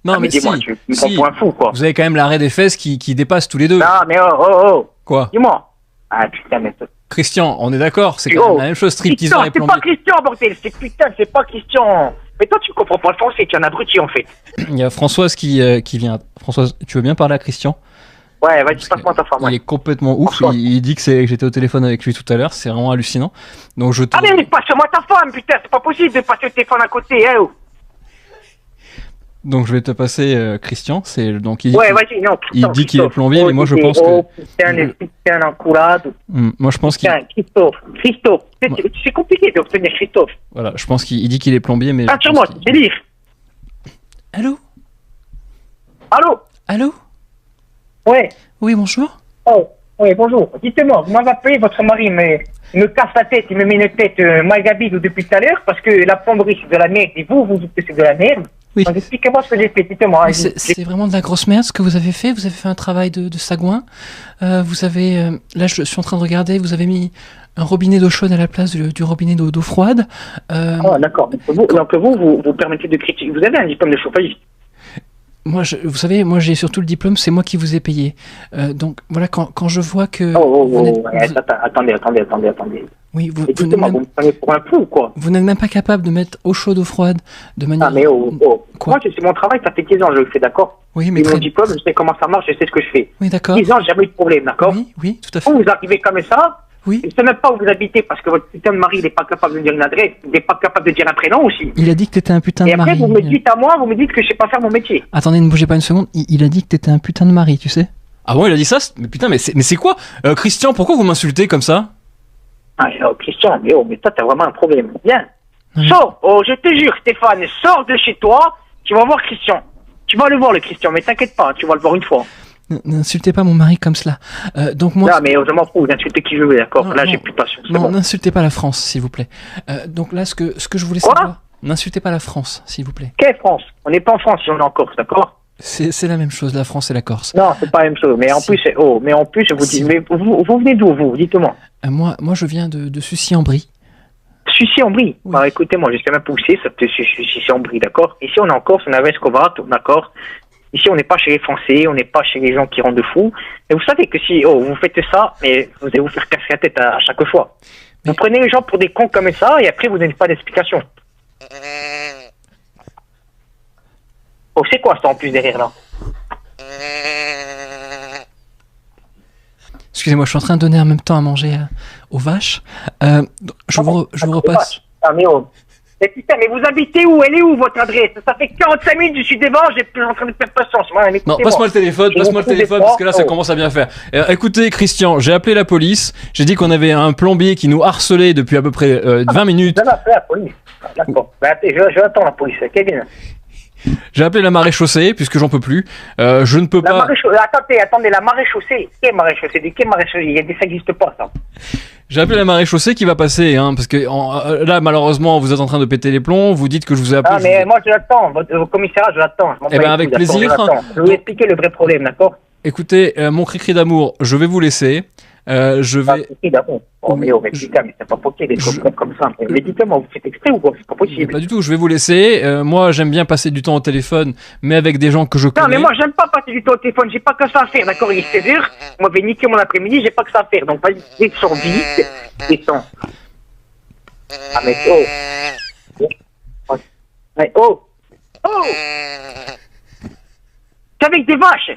[SPEAKER 1] Non, mais
[SPEAKER 2] dis-moi,
[SPEAKER 1] si,
[SPEAKER 2] tu me prends pour un fou, quoi.
[SPEAKER 1] vous avez quand même l'arrêt des fesses qui dépasse tous les deux.
[SPEAKER 2] Non, mais
[SPEAKER 1] Quoi?
[SPEAKER 2] dis-moi. Ah, putain, mais...
[SPEAKER 1] Christian, on est d'accord, c'est quand même la même chose, stripteaseur et
[SPEAKER 2] Christian,
[SPEAKER 1] plombier.
[SPEAKER 2] c'est pas Christian, bordel, c'est pas Christian. Mais toi, tu comprends pas le français, tu es un abruti, en fait.
[SPEAKER 1] Il y a Françoise qui vient. Françoise, tu veux bien parler à Christian?
[SPEAKER 2] Ouais, vas-y, passe-moi ta femme.
[SPEAKER 1] Il est complètement ouf,
[SPEAKER 2] François.
[SPEAKER 1] il dit que j'étais au téléphone avec lui tout à l'heure, c'est vraiment hallucinant. Donc je te...
[SPEAKER 2] Ah, mais passe-moi ta femme, putain, c'est pas possible de passer le téléphone à côté, hein.
[SPEAKER 1] Donc je vais te passer Christian, donc il dit
[SPEAKER 2] Ouais,
[SPEAKER 1] qu'il-
[SPEAKER 2] vas-y, non,
[SPEAKER 1] il dit qu'il est plombier, mais moi je pense que...
[SPEAKER 2] Oh, putain, les putain d'enculade.
[SPEAKER 1] Moi je pense qu'il...
[SPEAKER 2] Putain, Christophe. C'est compliqué d'obtenir Christophe.
[SPEAKER 1] Voilà, je pense qu'il dit qu'il est plombier, mais...
[SPEAKER 2] Ah, sur moi, c'est lire.
[SPEAKER 1] Allô?
[SPEAKER 2] Allô?
[SPEAKER 1] Allô?
[SPEAKER 2] Ouais.
[SPEAKER 1] Oui, bonjour?
[SPEAKER 2] Oh. Oui, bonjour. Dites-moi, vous m'avez appelé, votre mari me casse la tête, il me met une tête magabide depuis tout à l'heure parce que la plomberie c'est de la merde et vous dites que c'est de la merde.
[SPEAKER 1] Oui.
[SPEAKER 2] Donc expliquez-moi ce que j'ai fait, dites-moi.
[SPEAKER 1] Mais c'est vraiment de la grosse merde ce que vous avez fait. Vous avez fait un travail de sagouin. Vous avez, là, je suis en train de regarder. Vous avez mis un robinet d'eau chaude à la place du robinet d'eau froide.
[SPEAKER 2] Ah, d'accord. Donc vous permettez de critiquer. Vous avez un diplôme de chauffagiste.
[SPEAKER 1] Moi, vous savez, moi j'ai surtout le diplôme, c'est moi qui vous ai payé. Donc voilà, quand je vois que...
[SPEAKER 2] Attendez.
[SPEAKER 1] Oui, vous
[SPEAKER 2] Dites-moi, vous me prenez pour un fou ou quoi?
[SPEAKER 1] Vous n'êtes même pas capable de mettre eau chaude, eau froide de manière...
[SPEAKER 2] Ah mais
[SPEAKER 1] Quoi?
[SPEAKER 2] moi c'est mon travail, ça fait 10 ans je le fais, d'accord?
[SPEAKER 1] Oui, mais
[SPEAKER 2] J'ai mon diplôme, je sais comment ça marche, je sais ce que je fais.
[SPEAKER 1] Oui, d'accord.
[SPEAKER 2] 10 ans, j'ai jamais eu de problème, d'accord?
[SPEAKER 1] Oui, tout à fait.
[SPEAKER 2] Vous arrivez comme ça,
[SPEAKER 1] Oui.
[SPEAKER 2] je ne sais même pas où vous habitez parce que votre putain de mari il n'est pas capable de me dire une adresse, il n'est pas capable de dire un prénom aussi.
[SPEAKER 1] Il a dit que t'étais un putain
[SPEAKER 2] Et
[SPEAKER 1] de mari.
[SPEAKER 2] après vous me dites à moi, vous me dites que je sais pas faire mon métier.
[SPEAKER 1] Attendez, ne bougez pas une seconde. Il a dit que t'étais un putain de mari, tu sais. Ah bon, il a dit ça? Mais putain, mais c'est quoi? Christian, pourquoi vous m'insultez comme ça?
[SPEAKER 2] Ah, Christian, mais toi t'as vraiment un problème. Viens,
[SPEAKER 1] Oui.
[SPEAKER 2] sors, je te jure Stéphane, sors de chez toi, tu vas voir Christian. Tu vas le voir le Christian, mais t'inquiète pas, tu vas le voir une fois.
[SPEAKER 1] N'insultez pas mon mari comme cela. Donc moi...
[SPEAKER 2] Non, mais je m'en fous, d'insulter qui je veux, d'accord?
[SPEAKER 1] Non,
[SPEAKER 2] Là,
[SPEAKER 1] non.
[SPEAKER 2] j'ai plus de patience. c'est
[SPEAKER 1] Non,
[SPEAKER 2] bon.
[SPEAKER 1] n'insultez pas la France, s'il vous plaît. Donc là, ce que je voulais
[SPEAKER 2] Quoi?
[SPEAKER 1] savoir... N'insultez pas la France, s'il vous plaît.
[SPEAKER 2] Quelle France? On n'est pas en France si on est en Corse, d'accord?
[SPEAKER 1] C'est la même chose, la France et la Corse.
[SPEAKER 2] Non, c'est pas la même chose. Mais en
[SPEAKER 1] Si.
[SPEAKER 2] plus, je vous
[SPEAKER 1] Si.
[SPEAKER 2] dis, mais vous venez d'où, vous? Dites-moi.
[SPEAKER 1] Moi, je viens de Sucy-en-Brie.
[SPEAKER 2] Sucy-en-Brie.
[SPEAKER 1] Oui.
[SPEAKER 2] Bah, écoutez, moi, je sais même pas où c'est, ça peut Sucy-en-Brie, d'accord? Ici, on est en Corse, on est à Vescovato, d'accord? Ici, on n'est pas chez les Français, on n'est pas chez les gens qui rendent fous. Et vous savez que si, vous faites ça, mais vous allez vous faire casser la tête à chaque fois.
[SPEAKER 1] Mais-
[SPEAKER 2] Vous prenez les gens pour des cons comme ça, et après, vous n'avez pas d'explication. Oh, c'est quoi ça en plus derrière là?
[SPEAKER 1] Excusez-moi, je suis en train de donner en même temps à manger aux vaches. Je vous repasse.
[SPEAKER 2] Ah, mais mais putain, mais vous habitez où? Elle est où votre adresse? Ça fait 45 minutes, je suis devant, j'ai plus en train de perdre patience. Ouais, mais
[SPEAKER 1] Non,
[SPEAKER 2] écoutez-moi.
[SPEAKER 1] passe-moi le téléphone,
[SPEAKER 2] Je vous trouve des
[SPEAKER 1] parce que là, ça
[SPEAKER 2] fois.
[SPEAKER 1] commence à bien faire. Écoutez, Christian, j'ai appelé la police. J'ai dit qu'on avait un plombier qui nous harcelait depuis à peu près 20 minutes.
[SPEAKER 2] Vous avez appelé la police. D'accord. Bah, je attends la police. Kevin.
[SPEAKER 1] J'ai appelé la maréchaussée, puisque j'en peux plus. Je ne peux
[SPEAKER 2] La
[SPEAKER 1] pas...
[SPEAKER 2] maréchaussée. Attendez, la maréchaussée. Quelle maréchaussée? De quelle maréchaussée? Ça n'existe pas, ça.
[SPEAKER 1] J'ai appelé la maréchaussée qui va passer, hein, parce que là, malheureusement, vous êtes en train de péter les plombs. Vous dites que je vous ai appelé.
[SPEAKER 2] Ah, mais moi, je l'attends. Votre commissariat, je l'attends. Je m'en
[SPEAKER 1] Eh
[SPEAKER 2] bats
[SPEAKER 1] ben,
[SPEAKER 2] les
[SPEAKER 1] avec
[SPEAKER 2] couilles, d'accord,
[SPEAKER 1] plaisir.
[SPEAKER 2] je l'attends. Je vais vous expliquer le vrai problème, d'accord?
[SPEAKER 1] Écoutez, mon cri-cri d'amour, je vais vous laisser. Je
[SPEAKER 2] Ah,
[SPEAKER 1] vais...
[SPEAKER 2] c'est d'accord. Oh, mais putain, mais c'est pas possible des trucs comme ça. Mais dites-moi, vous faites exprès ou quoi? C'est pas possible.
[SPEAKER 1] Pas du tout, je vais vous laisser. Moi, j'aime bien passer du temps au téléphone, mais avec des gens que je connais.
[SPEAKER 2] Non, mais moi, j'aime pas passer du temps au téléphone, j'ai pas que ça à faire, d'accord? Il est 16h, moi, je vais niquer mon après-midi, j'ai pas que ça à faire. Donc, vas-y, descends vite, descends. Ah, mais Mais T'es avec des vaches!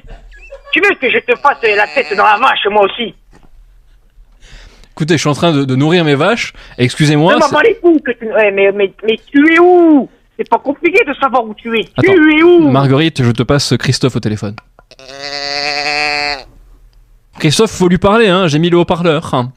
[SPEAKER 2] Tu veux que je te fasse la tête dans la vache, moi aussi?
[SPEAKER 1] Écoutez, je suis en train de nourrir mes vaches. Excusez-moi.
[SPEAKER 2] Je m'en bats les couilles que tu... Ouais, mais tu es où? C'est pas compliqué de savoir où tu es.
[SPEAKER 1] Attends,
[SPEAKER 2] Tu es où?
[SPEAKER 1] Marguerite, je te passe Christophe au téléphone. Christophe, faut lui parler, hein. J'ai mis le haut-parleur. Hein.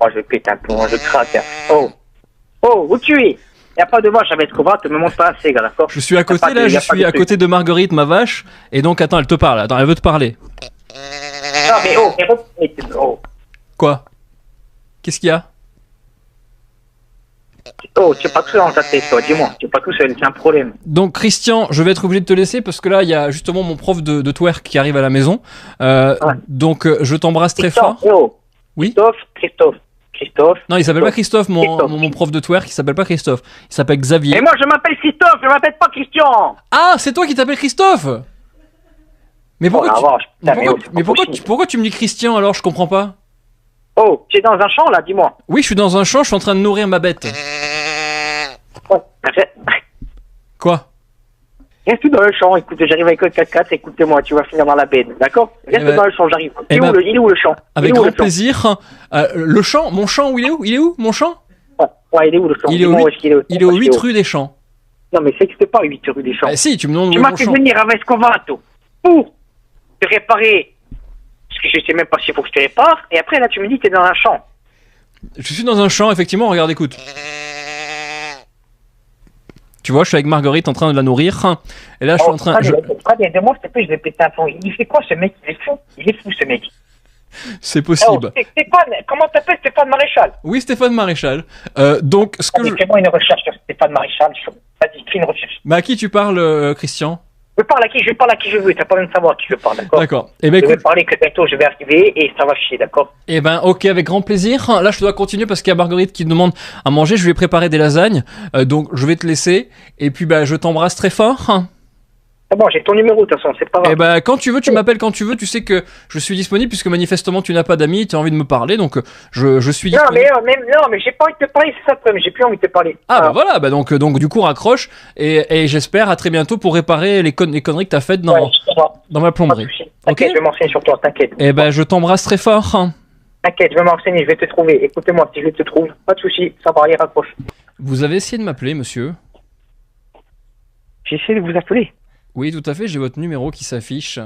[SPEAKER 2] Oh, je pète un plomb, je craque. Oh, où tu es? Y a pas de vache avec Cobra, te me montre pas assez, gars, d'accord?
[SPEAKER 1] Je suis à côté, là, je suis à côté de Marguerite, ma vache. Et donc, attends, elle te parle. Attends, elle veut te parler.
[SPEAKER 2] Non, mais
[SPEAKER 1] Quoi? Qu'est-ce qu'il y a?
[SPEAKER 2] tu es pas tout seul dans ta tête, toi, dis-moi. Tu es pas tout seul, c'est un problème.
[SPEAKER 1] Donc, Christian, je vais être obligé de te laisser parce que là, il y a justement mon prof de twerk qui arrive à la maison. Donc, je t'embrasse très fort. Oui?
[SPEAKER 2] Christophe.
[SPEAKER 1] Non, il s'appelle pas Christophe,
[SPEAKER 2] Christophe.
[SPEAKER 1] mon prof de twerk, il s'appelle pas Christophe. Il s'appelle Xavier.
[SPEAKER 2] Et moi, je m'appelle Christophe, je m'appelle pas Christian.
[SPEAKER 1] Ah, c'est toi qui t'appelles Christophe? Mais pourquoi,
[SPEAKER 2] Oh, la vache, putain,
[SPEAKER 1] pourquoi tu me dis Christian alors? Je comprends pas.
[SPEAKER 2] Oh, tu es dans un champ, là, dis-moi.
[SPEAKER 1] Oui, je suis dans un champ, je suis en train de nourrir ma bête. Quoi?
[SPEAKER 2] Reste dans le champ, écoute, j'arrive avec le 4x4, écoutez-moi, tu vas finir dans la benne, d'accord? Reste
[SPEAKER 1] ben,
[SPEAKER 2] dans le champ, j'arrive.
[SPEAKER 1] eh ben,
[SPEAKER 2] Il est où le champ?
[SPEAKER 1] Avec
[SPEAKER 2] Il est où,
[SPEAKER 1] grand
[SPEAKER 2] le champ?
[SPEAKER 1] plaisir. Le champ, mon champ, où il est où? Il est où, mon champ?
[SPEAKER 2] Ouais, il est où le champ?
[SPEAKER 1] Il est
[SPEAKER 2] Dis-moi
[SPEAKER 1] au
[SPEAKER 2] où est-ce qu'il est.
[SPEAKER 1] Il est au 8 rue des Champs.
[SPEAKER 2] Non, mais c'est que c'était pas 8 rue des Champs.
[SPEAKER 1] Ah, si, tu me demandes où
[SPEAKER 2] Tu
[SPEAKER 1] est
[SPEAKER 2] m'as
[SPEAKER 1] mon
[SPEAKER 2] fait
[SPEAKER 1] champ.
[SPEAKER 2] venir à Vescovato pour te réparer, parce que je sais même pas s'il faut que je te répare, et après, là, tu me dis que t'es dans un champ.
[SPEAKER 1] Je suis dans un champ, effectivement, regarde, écoute. Tu vois, je suis avec Marguerite en train de la nourrir. Et là, je suis en train.
[SPEAKER 2] Très bien, de moi, s'il te plaît, je vais péter un plomb. Il fait quoi, ce mec? Il est fou, ce mec.
[SPEAKER 1] C'est possible.
[SPEAKER 2] Stéphane, comment t'appelles Stéphane Maréchal?
[SPEAKER 1] Oui, Stéphane Maréchal. Donc, ce que
[SPEAKER 2] fais-moi une recherche sur Stéphane Maréchal. Vas-y, fais une recherche.
[SPEAKER 1] Mais à qui tu parles, Christian?
[SPEAKER 2] Je parle à qui je veux, t'as pas besoin de savoir à qui je parle, d'accord?
[SPEAKER 1] D'accord. Eh ben,
[SPEAKER 2] je vais parler que bientôt je vais arriver et ça va chier, d'accord?
[SPEAKER 1] Eh ben, ok, avec grand plaisir. Là, je dois continuer parce qu'il y a Marguerite qui demande à manger. Je lui ai préparé des lasagnes, donc je vais te laisser. Et puis, bah, je t'embrasse très fort.
[SPEAKER 2] C'est bon, j'ai ton numéro de toute façon, c'est pas grave.
[SPEAKER 1] Eh ben, quand tu veux, tu m'appelles quand tu veux. Tu sais que je suis disponible puisque manifestement tu n'as pas d'amis, tu as envie de me parler, donc je suis disponible.
[SPEAKER 2] Non, mais j'ai pas envie de te parler, c'est ça le problème. J'ai plus envie de te parler.
[SPEAKER 1] Ah bah voilà, bah donc du coup raccroche et j'espère à très bientôt pour réparer les conneries que t'as faites dans ma plomberie.
[SPEAKER 2] Ok, je vais m'enseigner sur toi, t'inquiète.
[SPEAKER 1] Eh ben, je t'embrasse très fort.
[SPEAKER 2] T'inquiète, je vais m'enseigner, je vais te trouver. Écoutez-moi, si je te trouve, pas de souci, ça va aller, raccroche.
[SPEAKER 1] Vous avez essayé de m'appeler, monsieur?
[SPEAKER 2] J'ai essayé de vous appeler.
[SPEAKER 1] Oui, tout à fait, j'ai votre numéro qui s'affiche.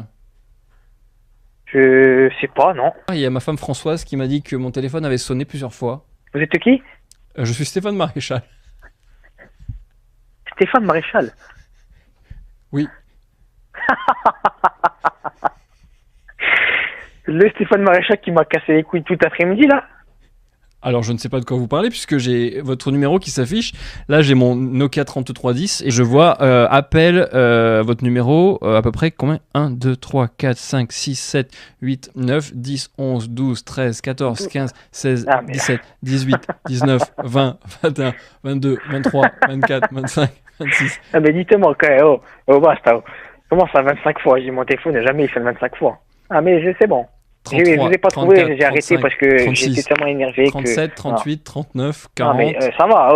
[SPEAKER 2] Je sais pas, non.
[SPEAKER 1] Il y a ma femme Françoise qui m'a dit que mon téléphone avait sonné plusieurs fois.
[SPEAKER 2] Vous êtes qui?
[SPEAKER 1] Je suis Stéphane Maréchal.
[SPEAKER 2] Stéphane Maréchal?
[SPEAKER 1] Oui.
[SPEAKER 2] Le Stéphane Maréchal qui m'a cassé les couilles tout l'après-midi, là?
[SPEAKER 1] Alors, je ne sais pas de quoi vous parlez puisque j'ai votre numéro qui s'affiche. Là, j'ai mon Nokia 3310 et je vois appel votre numéro à peu près combien? 1, 2, 3, 4, 5, 6, 7, 8, 9, 10, 11, 12, 13, 14, 15, 16, 17, 18, 19, 20, 21, 22, 23, 24, 25, 26.
[SPEAKER 2] Ah, mais dites-moi, basta. Comment ça, 25 fois? J'ai mon téléphone n'a jamais fait 25 fois. Ah, mais c'est bon.
[SPEAKER 1] 33,
[SPEAKER 2] je vous ai pas
[SPEAKER 1] 34,
[SPEAKER 2] trouvé, j'ai arrêté
[SPEAKER 1] 35,
[SPEAKER 2] parce que
[SPEAKER 1] 36,
[SPEAKER 2] j'étais tellement énervé
[SPEAKER 1] 37,
[SPEAKER 2] que...
[SPEAKER 1] 38, 39, 40...
[SPEAKER 2] Non, mais ça va,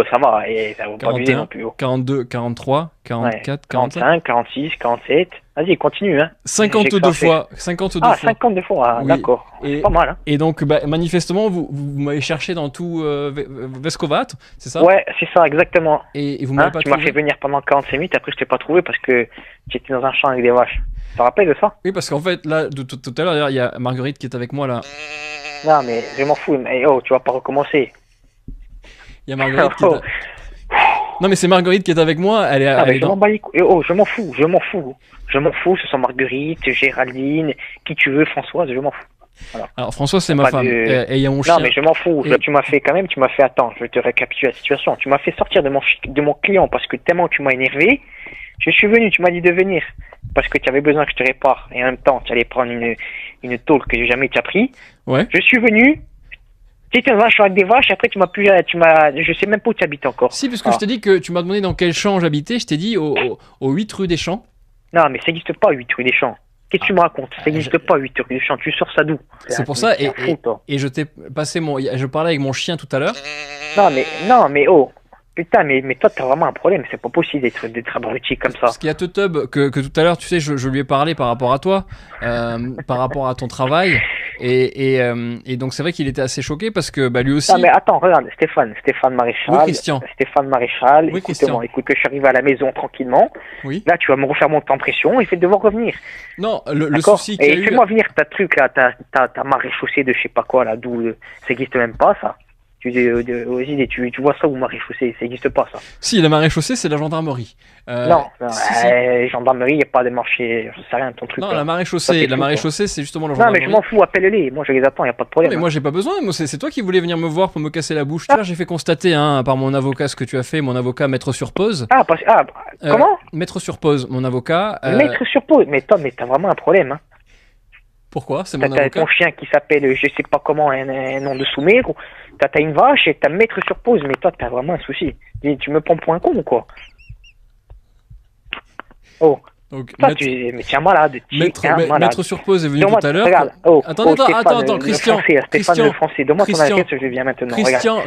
[SPEAKER 2] ça va, et ça vous pas abuser non plus.
[SPEAKER 1] 42, 43, 44,
[SPEAKER 2] 45, 46, 47... Vas-y, continue, hein.
[SPEAKER 1] 52 fois. 52 fois.
[SPEAKER 2] 52 fois,
[SPEAKER 1] oui.
[SPEAKER 2] D'accord. C'est pas mal, hein.
[SPEAKER 1] Et donc, bah, manifestement, vous m'avez cherché dans tout Vescovat, c'est ça?
[SPEAKER 2] Ouais, c'est ça, exactement.
[SPEAKER 1] Et vous m'avez pas
[SPEAKER 2] tu
[SPEAKER 1] trouvé?
[SPEAKER 2] m'as fait venir pendant 45 minutes, après je t'ai pas trouvé parce que j'étais dans un champ avec des vaches. Tu te rappelles de ça?
[SPEAKER 1] Oui, parce qu'en fait, là, tout à l'heure, il y a Marguerite qui est avec moi, là.
[SPEAKER 2] Non, mais je m'en fous. Mais tu vas pas recommencer.
[SPEAKER 1] Il y a Marguerite qui est... Non, mais c'est Marguerite qui est avec moi, elle est
[SPEAKER 2] je m'en bats les couilles. Je m'en fous, je m'en fous. Je m'en fous, ce sont Marguerite, Géraldine, qui tu veux, Françoise, je m'en fous. Voilà.
[SPEAKER 1] Alors, Françoise, c'est ma femme. Et il y a mon chien.
[SPEAKER 2] Non, mais je m'en fous. Tu m'as fait quand même, attends, je vais te récapituler la situation. Tu m'as fait sortir de mon client parce que tellement tu m'as énervé. Je suis venu, tu m'as dit de venir parce que tu avais besoin que je te répare et en même temps tu allais prendre une tôle que jamais tu as pris.
[SPEAKER 1] Ouais.
[SPEAKER 2] Je suis venu, tu étais dans un champ avec des vaches, après je sais même pas où tu habites encore.
[SPEAKER 1] Si, parce que je t'ai dit que tu m'as demandé dans quel champ j'habitais, je t'ai dit au 8 rue des Champs.
[SPEAKER 2] Non, mais ça n'existe pas 8 rue des Champs. Qu'est-ce que tu me racontes? Ça n'existe pas 8 rue des Champs, tu sors ça d'où?
[SPEAKER 1] C'est pour ça, et je t'ai passé je parlais avec mon chien tout à l'heure.
[SPEAKER 2] Non, mais putain, mais toi, t'as vraiment un problème. C'est pas possible d'être abruti comme ça.
[SPEAKER 1] Parce qu'il y a Teutub que tout à l'heure, tu sais, je lui ai parlé par rapport à toi, par rapport à ton travail. Et donc, c'est vrai qu'il était assez choqué parce que bah, lui aussi.
[SPEAKER 2] Non, mais attends, regarde, Stéphane Maréchal.
[SPEAKER 1] Oui, Christian.
[SPEAKER 2] Stéphane Maréchal.
[SPEAKER 1] Oui, Christian.
[SPEAKER 2] Écoute, que je suis arrivé à la maison tranquillement.
[SPEAKER 1] Oui.
[SPEAKER 2] Là, tu vas me refaire monter en pression et je vais devoir revenir.
[SPEAKER 1] Non, le souci qu'il y a eu.
[SPEAKER 2] Et fais-moi venir ta truc là, ta maréchaussée de je sais pas quoi là, d'où ça n'existe même pas ça. Tu vois ça ou maréchaussée, ça n'existe pas ça.
[SPEAKER 1] Si, la maréchaussée, c'est la gendarmerie.
[SPEAKER 2] Non, gendarmerie, il n'y a pas de marché, je sais rien, ton truc.
[SPEAKER 1] Non,
[SPEAKER 2] là.
[SPEAKER 1] la maréchaussée, c'est justement la gendarmerie.
[SPEAKER 2] Non, mais je m'en fous, appelle-les, moi je les attends, il n'y a pas de problème.
[SPEAKER 1] Non, mais moi j'ai pas besoin, moi, c'est toi qui voulais venir me voir pour me casser la bouche. J'ai fait constater par mon avocat ce que tu as fait, mon avocat maître sur pause.
[SPEAKER 2] Comment
[SPEAKER 1] Maître sur pause, mon avocat.
[SPEAKER 2] Maître sur pause, mais toi, t'as vraiment un problème, hein.
[SPEAKER 1] Pourquoi? C'est mon avocat.
[SPEAKER 2] T'as ton chien qui s'appelle, je sais pas comment, un nom de soumet. T'as une vache et t'as maître sur pause, mais toi, t'as vraiment un souci. Tu me prends pour un con ou quoi? Oh.
[SPEAKER 1] Donc,
[SPEAKER 2] toi, mais tu es malade.
[SPEAKER 1] Maître sur pause est venu tout à l'heure. Attends, Christian.
[SPEAKER 2] Stéphane le français, donne-moi ton adresse, je viens maintenant.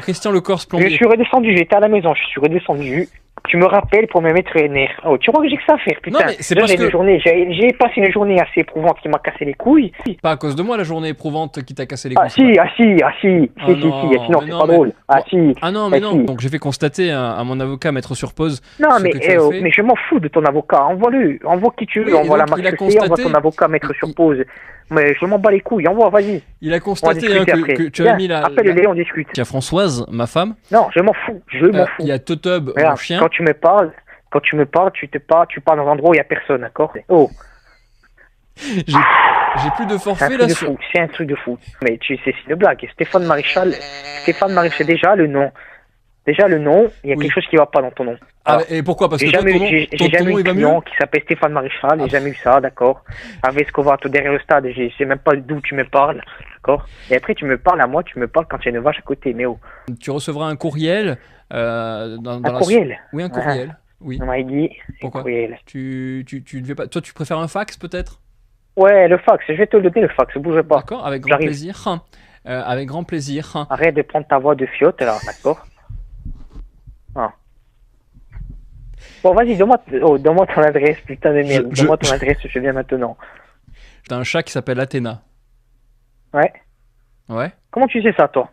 [SPEAKER 1] Christian le Corse plombier.
[SPEAKER 2] Je suis redescendu, j'étais à la maison, je suis redescendu. Tu me rappelles pour me mettre les nerfs. Oh, tu crois que j'ai que ça à faire, putain.
[SPEAKER 1] Non, mais c'est parce que...
[SPEAKER 2] J'ai passé une journée assez éprouvante qui m'a cassé les couilles.
[SPEAKER 1] Pas à cause de moi, la journée éprouvante qui t'a cassé les couilles.
[SPEAKER 2] Sinon c'est pas drôle.
[SPEAKER 1] Ah non, mais non. Donc j'ai fait constater à mon avocat mettre sur pause.
[SPEAKER 2] Non, mais je m'en fous de ton avocat. Envoie-le. Envoie qui tu veux. Envoie la marche, envoie ton avocat mettre sur pause. Mais je m'en bats les couilles, envoie, vas-y.
[SPEAKER 1] Il a constaté que tu as mis la...
[SPEAKER 2] Appelle-les, on discute.
[SPEAKER 1] Il y a Françoise, ma femme.
[SPEAKER 2] Non, je m'en fous,
[SPEAKER 1] Il y a Teutub, mon chien.
[SPEAKER 2] quand tu me parles, tu parles dans un endroit où il y a personne, d'accord? Oh,
[SPEAKER 1] J'ai plus de
[SPEAKER 2] c'est un
[SPEAKER 1] forfait
[SPEAKER 2] truc
[SPEAKER 1] là
[SPEAKER 2] de
[SPEAKER 1] sur.
[SPEAKER 2] fou, c'est un truc de fou. Mais tu sais, c'est une blague. Stéphane Maréchal, déjà le nom. Déjà le nom, il y a
[SPEAKER 1] Oui.
[SPEAKER 2] quelque chose qui va pas dans ton nom.
[SPEAKER 1] Ah,
[SPEAKER 2] Alors,
[SPEAKER 1] et pourquoi? Parce
[SPEAKER 2] j'ai
[SPEAKER 1] que toi,
[SPEAKER 2] jamais,
[SPEAKER 1] ton nom,
[SPEAKER 2] j'ai
[SPEAKER 1] ton
[SPEAKER 2] jamais
[SPEAKER 1] nom
[SPEAKER 2] eu
[SPEAKER 1] il
[SPEAKER 2] de
[SPEAKER 1] va mieux?
[SPEAKER 2] client qui s'appelle Stéphane Maréchal, j'ai jamais eu ça, d'accord? Avec Scovato derrière le stade, je sais même pas d'où tu me parles, d'accord? Et après, tu me parles à moi, tu me parles quand il y a une vache à côté, mais oh,
[SPEAKER 1] Tu recevras un courriel
[SPEAKER 2] un courriel.
[SPEAKER 1] Oui, un courriel. Oui.
[SPEAKER 2] On m'a dit, un
[SPEAKER 1] Pourquoi?
[SPEAKER 2] courriel.
[SPEAKER 1] Tu ne veux pas. Toi, tu préfères un fax peut-être?
[SPEAKER 2] Ouais, le fax, je vais te le donner, le fax, bouge pas.
[SPEAKER 1] D'accord, avec grand
[SPEAKER 2] J'arrive.
[SPEAKER 1] plaisir. Avec grand plaisir.
[SPEAKER 2] Arrête de prendre ta voix de fiotte, là, d'accord? Ah. Bon, vas-y, donne-moi ton adresse, putain de merde.
[SPEAKER 1] Je-
[SPEAKER 2] Donne-moi ton adresse, je viens maintenant.
[SPEAKER 1] T'as un chat qui s'appelle Athéna.
[SPEAKER 2] Ouais.
[SPEAKER 1] Ouais.
[SPEAKER 2] Comment tu sais ça, toi?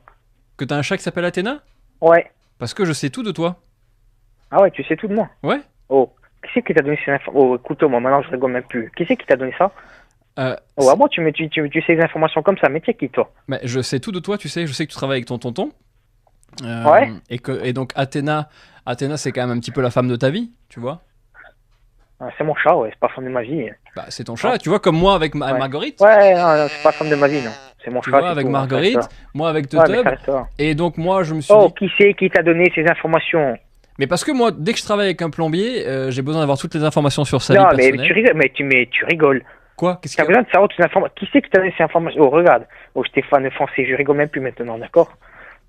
[SPEAKER 1] Que t'as un chat qui s'appelle Athéna?
[SPEAKER 2] Ouais.
[SPEAKER 1] Parce que je sais tout de toi.
[SPEAKER 2] Ah ouais, tu sais tout de moi.
[SPEAKER 1] Ouais.
[SPEAKER 2] Oh, qui c'est qui t'a donné ces informations? Oh, écoute-moi, maintenant je rigole même plus. Qui c'est qui t'a donné ça?
[SPEAKER 1] Euh,
[SPEAKER 2] Oh, à moi, tu sais des informations comme ça, mais tu sais qui, toi?
[SPEAKER 1] Mais je sais tout de toi, tu sais. Je sais que tu travailles avec ton tonton.
[SPEAKER 2] Ouais.
[SPEAKER 1] Et donc Athéna c'est quand même un petit peu la femme de ta vie, tu vois.
[SPEAKER 2] Ah, c'est mon chat, ouais, c'est pas la femme de ma vie.
[SPEAKER 1] Bah, c'est ton chat, tu vois, comme moi avec
[SPEAKER 2] Ouais.
[SPEAKER 1] Marguerite.
[SPEAKER 2] Ouais, non, c'est pas la femme de ma vie, non. C'est mon
[SPEAKER 1] Tu
[SPEAKER 2] chat.
[SPEAKER 1] vois,
[SPEAKER 2] c'est
[SPEAKER 1] avec
[SPEAKER 2] tout,
[SPEAKER 1] Marguerite,
[SPEAKER 2] ça reste
[SPEAKER 1] moi avec
[SPEAKER 2] là. Ouais, mais
[SPEAKER 1] Teutub.
[SPEAKER 2] ça reste là.
[SPEAKER 1] Et donc moi, je me suis
[SPEAKER 2] Oh,
[SPEAKER 1] dit.
[SPEAKER 2] qui c'est qui t'a donné ces informations?
[SPEAKER 1] Mais parce que moi, dès que je travaille avec un plombier, j'ai besoin d'avoir toutes les informations sur sa vie
[SPEAKER 2] Non, mais
[SPEAKER 1] personnelle.
[SPEAKER 2] tu rigoles, mais tu rigoles.
[SPEAKER 1] Quoi? Qu'est-ce
[SPEAKER 2] T'as
[SPEAKER 1] que...
[SPEAKER 2] besoin de savoir toutes ces informations. Qui c'est qui t'a donné ces informations? Oh, regarde. Oh, Stéphane Français, je rigole même plus maintenant, d'accord?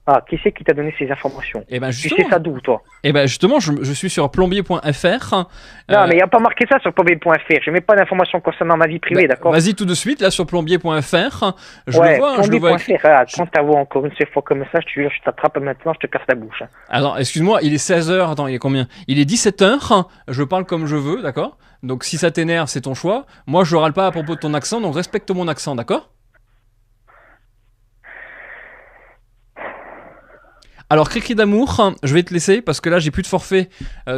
[SPEAKER 2] Ah, qui c'est qui t'a donné ces informations?
[SPEAKER 1] Eh ben
[SPEAKER 2] Tu sais
[SPEAKER 1] justement,
[SPEAKER 2] ça d'où, toi?
[SPEAKER 1] je suis sur plombier.fr.
[SPEAKER 2] Non, mais il n'y a pas marqué ça sur plombier.fr. Je mets pas d'informations concernant ma vie privée,
[SPEAKER 1] bah,
[SPEAKER 2] d'accord?
[SPEAKER 1] vas-y tout de suite là sur plombier.fr. Je
[SPEAKER 2] Ouais,
[SPEAKER 1] le vois, hein, je le vois écrit.
[SPEAKER 2] plombier.fr. Regarde, quand ta voix encore une seule fois comme ça, je te jure, je t'attrape maintenant, je te casse la bouche. Hein.
[SPEAKER 1] Alors, excuse-moi, il est 16h. Attends, il est combien? Il est 17h. Je parle comme je veux, d'accord? Donc si ça t'énerve, c'est ton choix. Moi, je râle pas à propos de ton accent, donc respecte mon accent, d'accord? Alors, Cricri d'amour, je vais te laisser parce que là, j'ai plus de forfait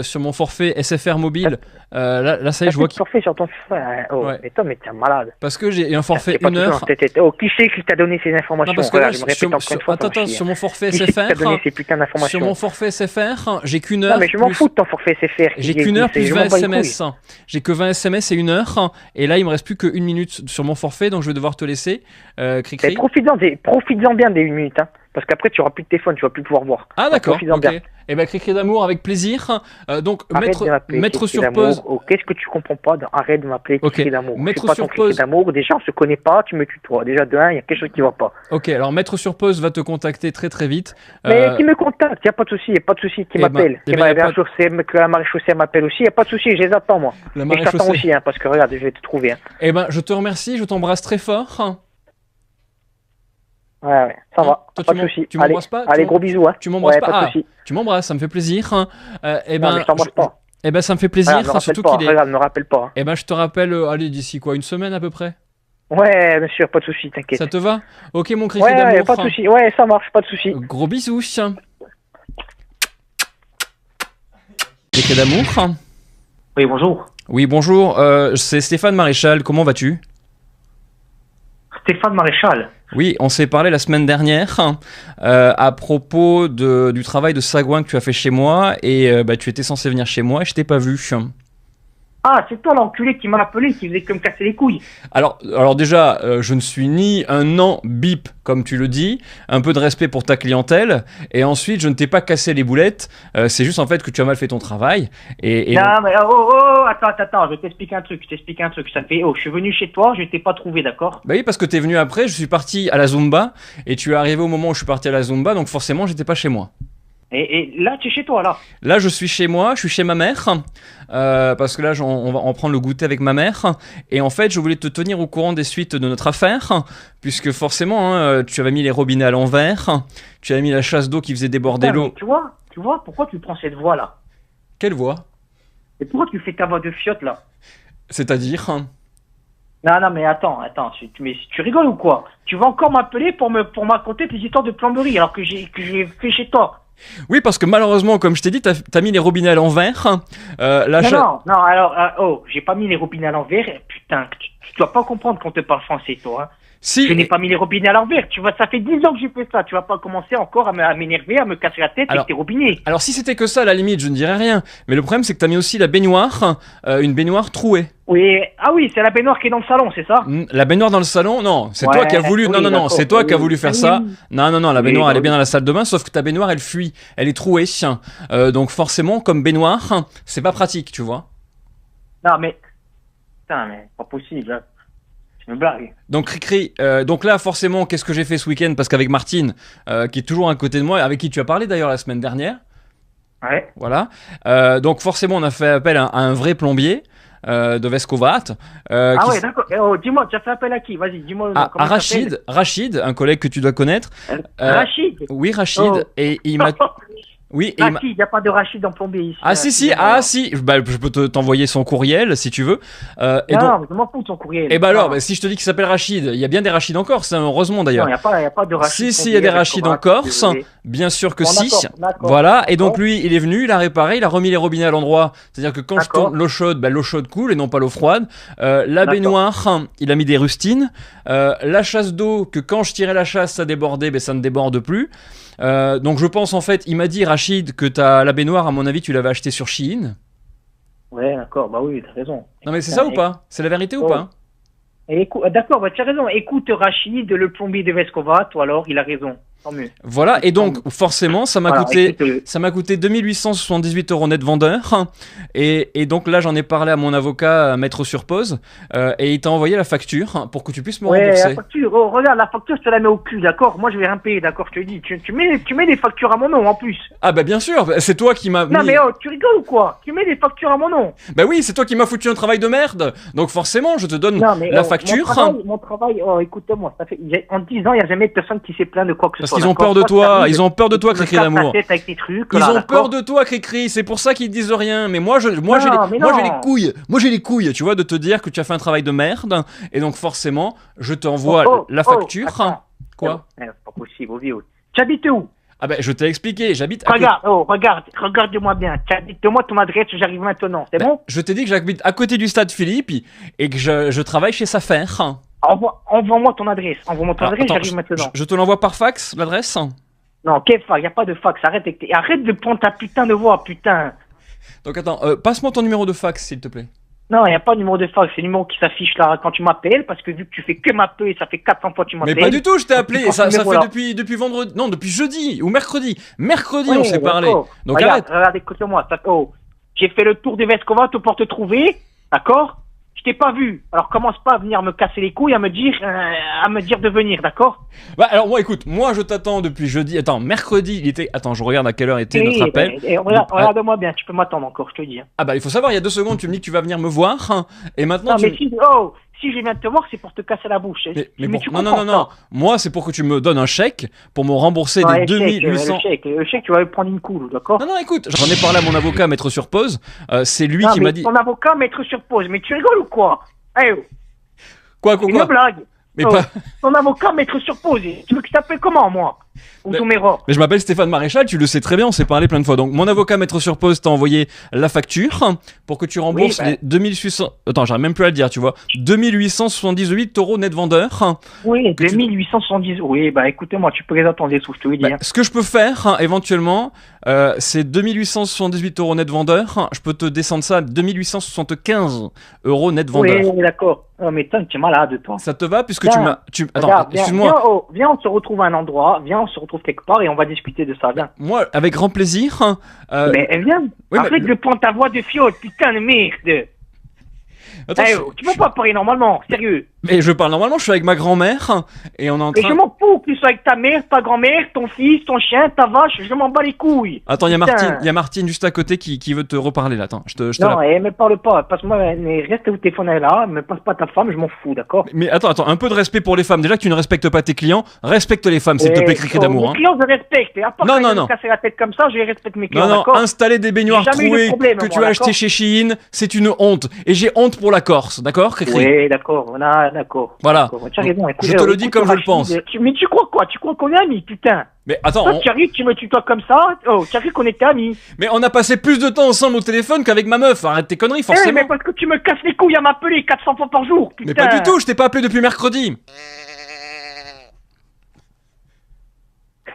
[SPEAKER 1] sur mon forfait SFR mobile. Là, ça y est, je vois
[SPEAKER 2] qu'il forfait sur ton frère. Oh,
[SPEAKER 1] Ouais.
[SPEAKER 2] mais toi, mais t'es un malade.
[SPEAKER 1] Parce que j'ai un forfait
[SPEAKER 2] T'es pas
[SPEAKER 1] 1
[SPEAKER 2] tout le temps
[SPEAKER 1] heure.
[SPEAKER 2] dans ta tête. Oh, qui c'est qui t'a donné ces informations?
[SPEAKER 1] Non, parce que
[SPEAKER 2] Regarde,
[SPEAKER 1] là,
[SPEAKER 2] je me répète encore une fois.
[SPEAKER 1] attends,
[SPEAKER 2] t'en chies,
[SPEAKER 1] sur
[SPEAKER 2] hein.
[SPEAKER 1] mon forfait
[SPEAKER 2] Qui c'est qui t'a donné
[SPEAKER 1] SFR,
[SPEAKER 2] ces putains
[SPEAKER 1] sur
[SPEAKER 2] d'informations?
[SPEAKER 1] mon forfait SFR, j'ai qu'une heure.
[SPEAKER 2] Non, mais je m'en
[SPEAKER 1] plus-
[SPEAKER 2] fous de ton forfait SFR.
[SPEAKER 1] J'ai qu'une heure plus
[SPEAKER 2] Je
[SPEAKER 1] 20
[SPEAKER 2] m'en bats les couilles.
[SPEAKER 1] SMS. J'ai que 20 SMS et une heure. Et là, il me reste plus qu'une minute sur mon forfait, donc je vais devoir te laisser.
[SPEAKER 2] Mais
[SPEAKER 1] Cricri.
[SPEAKER 2] profites-en bien des 1 minute, hein. Parce qu'après, tu auras plus de téléphone, tu vas plus pouvoir voir.
[SPEAKER 1] Ah,
[SPEAKER 2] Donc,
[SPEAKER 1] d'accord.
[SPEAKER 2] profites-en
[SPEAKER 1] Ok.
[SPEAKER 2] bien.
[SPEAKER 1] Et ben, Cricri d'amour avec plaisir. Donc,
[SPEAKER 2] Arrête de m'appeler
[SPEAKER 1] mettre
[SPEAKER 2] cri
[SPEAKER 1] sur
[SPEAKER 2] d'amour.
[SPEAKER 1] pause.
[SPEAKER 2] Oh, qu'est-ce que tu comprends pas dans arrête de m'appeler
[SPEAKER 1] Ok.
[SPEAKER 2] cri d'amour?
[SPEAKER 1] Mettre
[SPEAKER 2] Je suis pas
[SPEAKER 1] sur
[SPEAKER 2] ton
[SPEAKER 1] pause.
[SPEAKER 2] cri d'amour. Déjà, on se connaît pas, tu me tutoies. Déjà, de un, il y a quelque chose qui va pas.
[SPEAKER 1] Ok, alors mettre sur pause va te contacter très très vite.
[SPEAKER 2] Mais qui me contacte, y a pas de souci, qui
[SPEAKER 1] eh ben,
[SPEAKER 2] m'appelle.
[SPEAKER 1] eh ben, y a pas de-
[SPEAKER 2] Que la maréchaussée m'appelle aussi, y a pas de souci, je les attends, moi.
[SPEAKER 1] La
[SPEAKER 2] Et je t'attends
[SPEAKER 1] maréchaussée.
[SPEAKER 2] aussi, hein, parce que regarde, je vais te trouver, hein.
[SPEAKER 1] Eh ben, je te remercie, je t'embrasse très fort.
[SPEAKER 2] Ouais, ça va,
[SPEAKER 1] Toi,
[SPEAKER 2] pas
[SPEAKER 1] tu
[SPEAKER 2] de souci.
[SPEAKER 1] tu
[SPEAKER 2] Allez,
[SPEAKER 1] m'embrasses pas?
[SPEAKER 2] allez, gros bisous, hein.
[SPEAKER 1] Tu m'embrasses
[SPEAKER 2] Ouais,
[SPEAKER 1] pas?
[SPEAKER 2] pas de
[SPEAKER 1] Ah,
[SPEAKER 2] souci.
[SPEAKER 1] tu m'embrasses, ça me fait plaisir. Eh
[SPEAKER 2] Non, mais
[SPEAKER 1] ben,
[SPEAKER 2] je t'embrasse pas.
[SPEAKER 1] eh ben, ça me fait plaisir,
[SPEAKER 2] Regarde, me rappelle
[SPEAKER 1] surtout
[SPEAKER 2] pas,
[SPEAKER 1] qu'il est.
[SPEAKER 2] regarde, me rappelle pas. Hein.
[SPEAKER 1] Eh ben, je te rappelle, allez, d'ici quoi, une semaine à peu près?
[SPEAKER 2] Ouais, bien sûr, pas de souci, t'inquiète.
[SPEAKER 1] Ça te va? Ok, mon Cricri
[SPEAKER 2] Ouais,
[SPEAKER 1] d'amour.
[SPEAKER 2] pas de souci, ouais, ça marche, pas de souci.
[SPEAKER 1] Gros bisous. Cricri d'amour.
[SPEAKER 2] Oui, bonjour.
[SPEAKER 1] Oui, bonjour, c'est Stéphane Maréchal, comment vas-tu?
[SPEAKER 2] Stéphane Maréchal.
[SPEAKER 1] Oui, on s'est parlé la semaine dernière à propos du travail de sagouin que tu as fait chez moi et bah, tu étais censé venir chez moi et je t'ai pas vu.
[SPEAKER 2] Ah, c'est toi l'enculé qui m'a appelé, qui faisait que me casser les couilles.
[SPEAKER 1] Alors déjà, je ne suis ni un non-bip, comme tu le dis, un peu de respect pour ta clientèle, et ensuite, je ne t'ai pas cassé les boulettes, c'est juste en fait que tu as mal fait ton travail. Et
[SPEAKER 2] Non, mais attends, je t'explique un truc, Ça fait, je suis venu chez toi, je t'ai pas trouvé, d'accord?
[SPEAKER 1] Bah oui, parce que t'es venu après, je suis parti à la Zumba, et tu es arrivé au moment où je suis parti à la Zumba, donc forcément, j'étais pas chez moi.
[SPEAKER 2] Et là, tu es chez toi, là.
[SPEAKER 1] Là, je suis chez moi, je suis chez ma mère, parce que là, on va en prendre le goûter avec ma mère. Et en fait, je voulais te tenir au courant des suites de notre affaire, puisque forcément, hein, tu avais mis les robinets à l'envers, tu avais mis la chasse d'eau qui faisait déborder
[SPEAKER 2] Putain,
[SPEAKER 1] l'eau.
[SPEAKER 2] mais tu vois, pourquoi tu prends cette voix-là?
[SPEAKER 1] Quelle voix?
[SPEAKER 2] Et pourquoi tu fais ta voix de fiotte, là?
[SPEAKER 1] C'est-à-dire?
[SPEAKER 2] Non, mais attends, mais tu rigoles ou quoi? Tu vas encore m'appeler pour me raconter tes histoires de plomberie, alors que j'ai fait chez toi.
[SPEAKER 1] Oui, parce que malheureusement, comme je t'ai dit, t'as mis les robinets à l'envers.
[SPEAKER 2] Non, alors, j'ai pas mis les robinets à l'envers. Putain, Tu dois pas comprendre qu'on te parle français, toi. Hein.
[SPEAKER 1] Si.
[SPEAKER 2] Je n'ai pas mis les robinets à l'envers. Tu vois, ça fait 10 ans que j'ai fait ça. Tu vas pas commencer encore à m'énerver, à me casser la tête avec tes robinets.
[SPEAKER 1] Alors si c'était que ça, à la limite, je ne dirais rien. Mais le problème, c'est que t'as mis aussi la baignoire, une baignoire trouée.
[SPEAKER 2] Oui, ah oui, c'est la baignoire qui est dans le salon, c'est ça?
[SPEAKER 1] La baignoire dans le salon, non, c'est toi qui as voulu.
[SPEAKER 2] Oui,
[SPEAKER 1] Non, c'est toi qui as voulu faire ça. Non, la baignoire, elle est bien dans
[SPEAKER 2] là.
[SPEAKER 1] la salle de bain, sauf que ta baignoire, elle fuit, elle est trouée. Donc forcément, comme baignoire, c'est pas pratique, tu vois.
[SPEAKER 2] Non, mais. Putain, mais pas possible. Hein. C'est une blague.
[SPEAKER 1] Donc Cricri, donc là forcément, qu'est-ce que j'ai fait ce week-end? Parce qu'avec Martine, qui est toujours à côté de moi, avec qui tu as parlé d'ailleurs la semaine dernière.
[SPEAKER 2] Ouais.
[SPEAKER 1] Voilà. Donc forcément, on a fait appel à un vrai plombier. De Vescovat.
[SPEAKER 2] Ouais, d'accord. Oh, dis-moi, tu as fait appel à qui? Vas-y, dis-moi.
[SPEAKER 1] À Rachid, un collègue que tu dois connaître.
[SPEAKER 2] Rachid.
[SPEAKER 1] Oui, Rachid.
[SPEAKER 2] Oh.
[SPEAKER 1] Et il m'a. Oui, et
[SPEAKER 2] Rachid, il n'y a pas de Rachid en plombier ici.
[SPEAKER 1] Si. Bah, je peux t'envoyer son courriel si tu veux.
[SPEAKER 2] Non, mais je m'en fous de son courriel.
[SPEAKER 1] Et bah alors, bah, si je te dis qu'il s'appelle Rachid, il y a bien des Rachid en Corse, heureusement d'ailleurs.
[SPEAKER 2] Non, il n'y a pas de Rachid.
[SPEAKER 1] Si, il y a des Rachid en Corse, bien sûr que si.
[SPEAKER 2] D'accord.
[SPEAKER 1] Voilà, et donc lui, il est venu, il a réparé, il a remis les robinets à l'endroit. C'est-à-dire que quand je tourne l'eau chaude, bah, l'eau chaude coule et non pas l'eau froide. La baignoire, il a mis des rustines. La chasse d'eau, que quand je tirais la chasse, ça débordait, mais ça ne déborde plus. Donc je pense en fait, il m'a dit Rachid que la baignoire, à mon avis, tu l'avais acheté sur Shein.
[SPEAKER 2] Ouais, d'accord, bah oui, t'as raison.
[SPEAKER 1] Non mais c'est ça ou pas? C'est la vérité ou pas?
[SPEAKER 2] D'accord, bah tu as raison. Écoute Rachid, le plombier de Vescovat, ou alors il a raison. Tant mieux.
[SPEAKER 1] Voilà, et donc forcément, ça m'a coûté 2878 € net vendeur. Et donc là, j'en ai parlé à mon avocat, maître sur pause, et il t'a envoyé la facture pour que tu puisses me rembourser.
[SPEAKER 2] La facture, regarde, la facture, je te la mets au cul, d'accord? Moi, je vais rien payer, d'accord? Je te dis, tu mets des factures à mon nom en plus.
[SPEAKER 1] Ah bah bien sûr, c'est toi qui m'as.
[SPEAKER 2] Non mais tu rigoles ou quoi? Tu mets des factures à mon nom.
[SPEAKER 1] Bah oui, c'est toi qui m'as foutu un travail de merde. Donc forcément, je te donne la facture.
[SPEAKER 2] Mon travail, écoute-moi, en 10 ans, il n'y a jamais personne qui s'est plaint de quoi que ce soit.
[SPEAKER 1] Ils ont peur de toi, ils ont peur de toi, Cricri d'amour. Ils ont peur de toi, Cricri, c'est pour ça qu'ils disent rien. Mais moi j'ai les couilles, tu vois, de te dire que tu as fait un travail de merde. Et donc forcément, je t'envoie la facture. Quoi?
[SPEAKER 2] C'est pas possible, vieux. Tu habites où?
[SPEAKER 1] Ah ben je t'ai expliqué, j'habite.
[SPEAKER 2] Regarde-moi bien. Donne-moi ton adresse, j'arrive maintenant. C'est bon?
[SPEAKER 1] Je t'ai dit que j'habite à côté du stade Philippe et que je travaille chez Safer.
[SPEAKER 2] Envoie-moi ton adresse. J'arrive maintenant.
[SPEAKER 1] Je te l'envoie par fax, l'adresse?
[SPEAKER 2] Non, quel fax? Y a pas de fax. Arrête de prendre ta putain de voix, putain.
[SPEAKER 1] Donc attends, passe-moi ton numéro de fax, s'il te plaît.
[SPEAKER 2] Non, il n'y a pas de numéro de fax. C'est le numéro qui s'affiche là quand tu m'appelles. Parce que vu que tu fais que m'appeler, ça fait 400 fois que tu m'appelles.
[SPEAKER 1] Mais pas du tout, je t'ai appelé. Ça fait depuis vendredi. Non, depuis jeudi ou mercredi. Mercredi, on s'est parlé. Donc
[SPEAKER 2] regarde, écoute-moi. J'ai fait le tour des Vescovat pour te trouver. D'accord? Je t'ai pas vu. Alors commence pas à venir me casser les couilles, à me dire de venir, d'accord?
[SPEAKER 1] Bah alors moi écoute, je t'attends depuis jeudi. Attends, mercredi, il était. Attends, je regarde à quelle heure était notre appel.
[SPEAKER 2] Regarde-moi bien, tu peux m'attendre encore, je te dis.
[SPEAKER 1] Ah bah il faut savoir, il y a 2 secondes, tu me dis que tu vas venir me voir, et maintenant
[SPEAKER 2] si je viens te voir, c'est pour te casser la bouche.
[SPEAKER 1] Mais tu non. Moi, c'est pour que tu me donnes un chèque pour me rembourser des 2800.
[SPEAKER 2] Le chèque, tu vas le prendre une coule, d'accord?
[SPEAKER 1] Non, écoute, j'en ai parlé à mon avocat, maître sur pause. C'est lui qui m'a dit.
[SPEAKER 2] Ton avocat, maître sur pause, mais tu rigoles ou quoi?
[SPEAKER 1] Quoi?
[SPEAKER 2] Une blague.
[SPEAKER 1] Mais pas.
[SPEAKER 2] Ton avocat, maître sur pause. Tu veux qu'il t'appelle comment, moi?
[SPEAKER 1] Mais je m'appelle Stéphane Maréchal, tu le sais très bien, on s'est parlé plein de fois. Donc mon avocat maître sur pause t'a envoyé la facture pour que tu rembourses les 2800. Attends, j'arrive même plus à le dire, tu vois. 2878 € net vendeur.
[SPEAKER 2] Oui, 2870. Oui, bah écoutez-moi, tu peux les attendre les sous, je te le dis.
[SPEAKER 1] Ce que je peux faire, éventuellement, c'est 2878 € net vendeur. Je peux te descendre ça à 2875 € net vendeur.
[SPEAKER 2] Oui, d'accord. Oh, mais toi, tu es malade, toi.
[SPEAKER 1] Ça te va puisque Attends, excuse-moi.
[SPEAKER 2] Viens, on se retrouve à un endroit. Viens, on se retrouve quelque part et on va discuter de ça. Viens.
[SPEAKER 1] Moi, avec grand plaisir.
[SPEAKER 2] Mais viens. Arrête de prendre ta voix de fiole, putain de merde. Attends, tu peux pas parler normalement, sérieux.
[SPEAKER 1] Mais je parle normalement, je suis avec ma grand-mère et on est en train.
[SPEAKER 2] Mais je m'en fous que tu sois avec ta mère, ta grand-mère, ton fils, ton chien, ta vache, je m'en bats les couilles.
[SPEAKER 1] Attends, il y a Martine juste à côté qui veut te reparler là. Attends,
[SPEAKER 2] non, me parle pas, passe-moi, reste au téléphone là, me passe pas ta femme, je m'en fous, d'accord?
[SPEAKER 1] Mais attends, un peu de respect pour les femmes. Déjà que tu ne respectes pas tes clients, respecte les femmes, s'il te plaît, Cricri d'amour.
[SPEAKER 2] Mes clients, je respecte. À part quand me casser la tête comme ça, je respecte mes clients, d'accord?
[SPEAKER 1] Installer des baignoires trouées que tu as acheté chez Shein, c'est une honte. Et j'ai honte pour la Corse, d'accord, Cricri?
[SPEAKER 2] Oui, d'accord, on a d'accord.
[SPEAKER 1] Voilà.
[SPEAKER 2] D'accord. Tu as raison. Écoute,
[SPEAKER 1] Je te le dis
[SPEAKER 2] écoute,
[SPEAKER 1] comme je le
[SPEAKER 2] Rachid,
[SPEAKER 1] pense.
[SPEAKER 2] Mais tu crois quoi? Tu crois qu'on est amis, putain?
[SPEAKER 1] Mais attends,
[SPEAKER 2] Toi, tu arrives, tu me tutoies comme ça. Oh, tu arrives qu'on était amis.
[SPEAKER 1] mais on a passé plus de temps ensemble au téléphone qu'avec ma meuf. Arrête tes conneries,
[SPEAKER 2] Eh,
[SPEAKER 1] forcément.
[SPEAKER 2] mais parce que tu me casses les couilles à m'appeler 400 fois par jour, putain.
[SPEAKER 1] Mais pas du tout, je t'ai pas appelé depuis mercredi.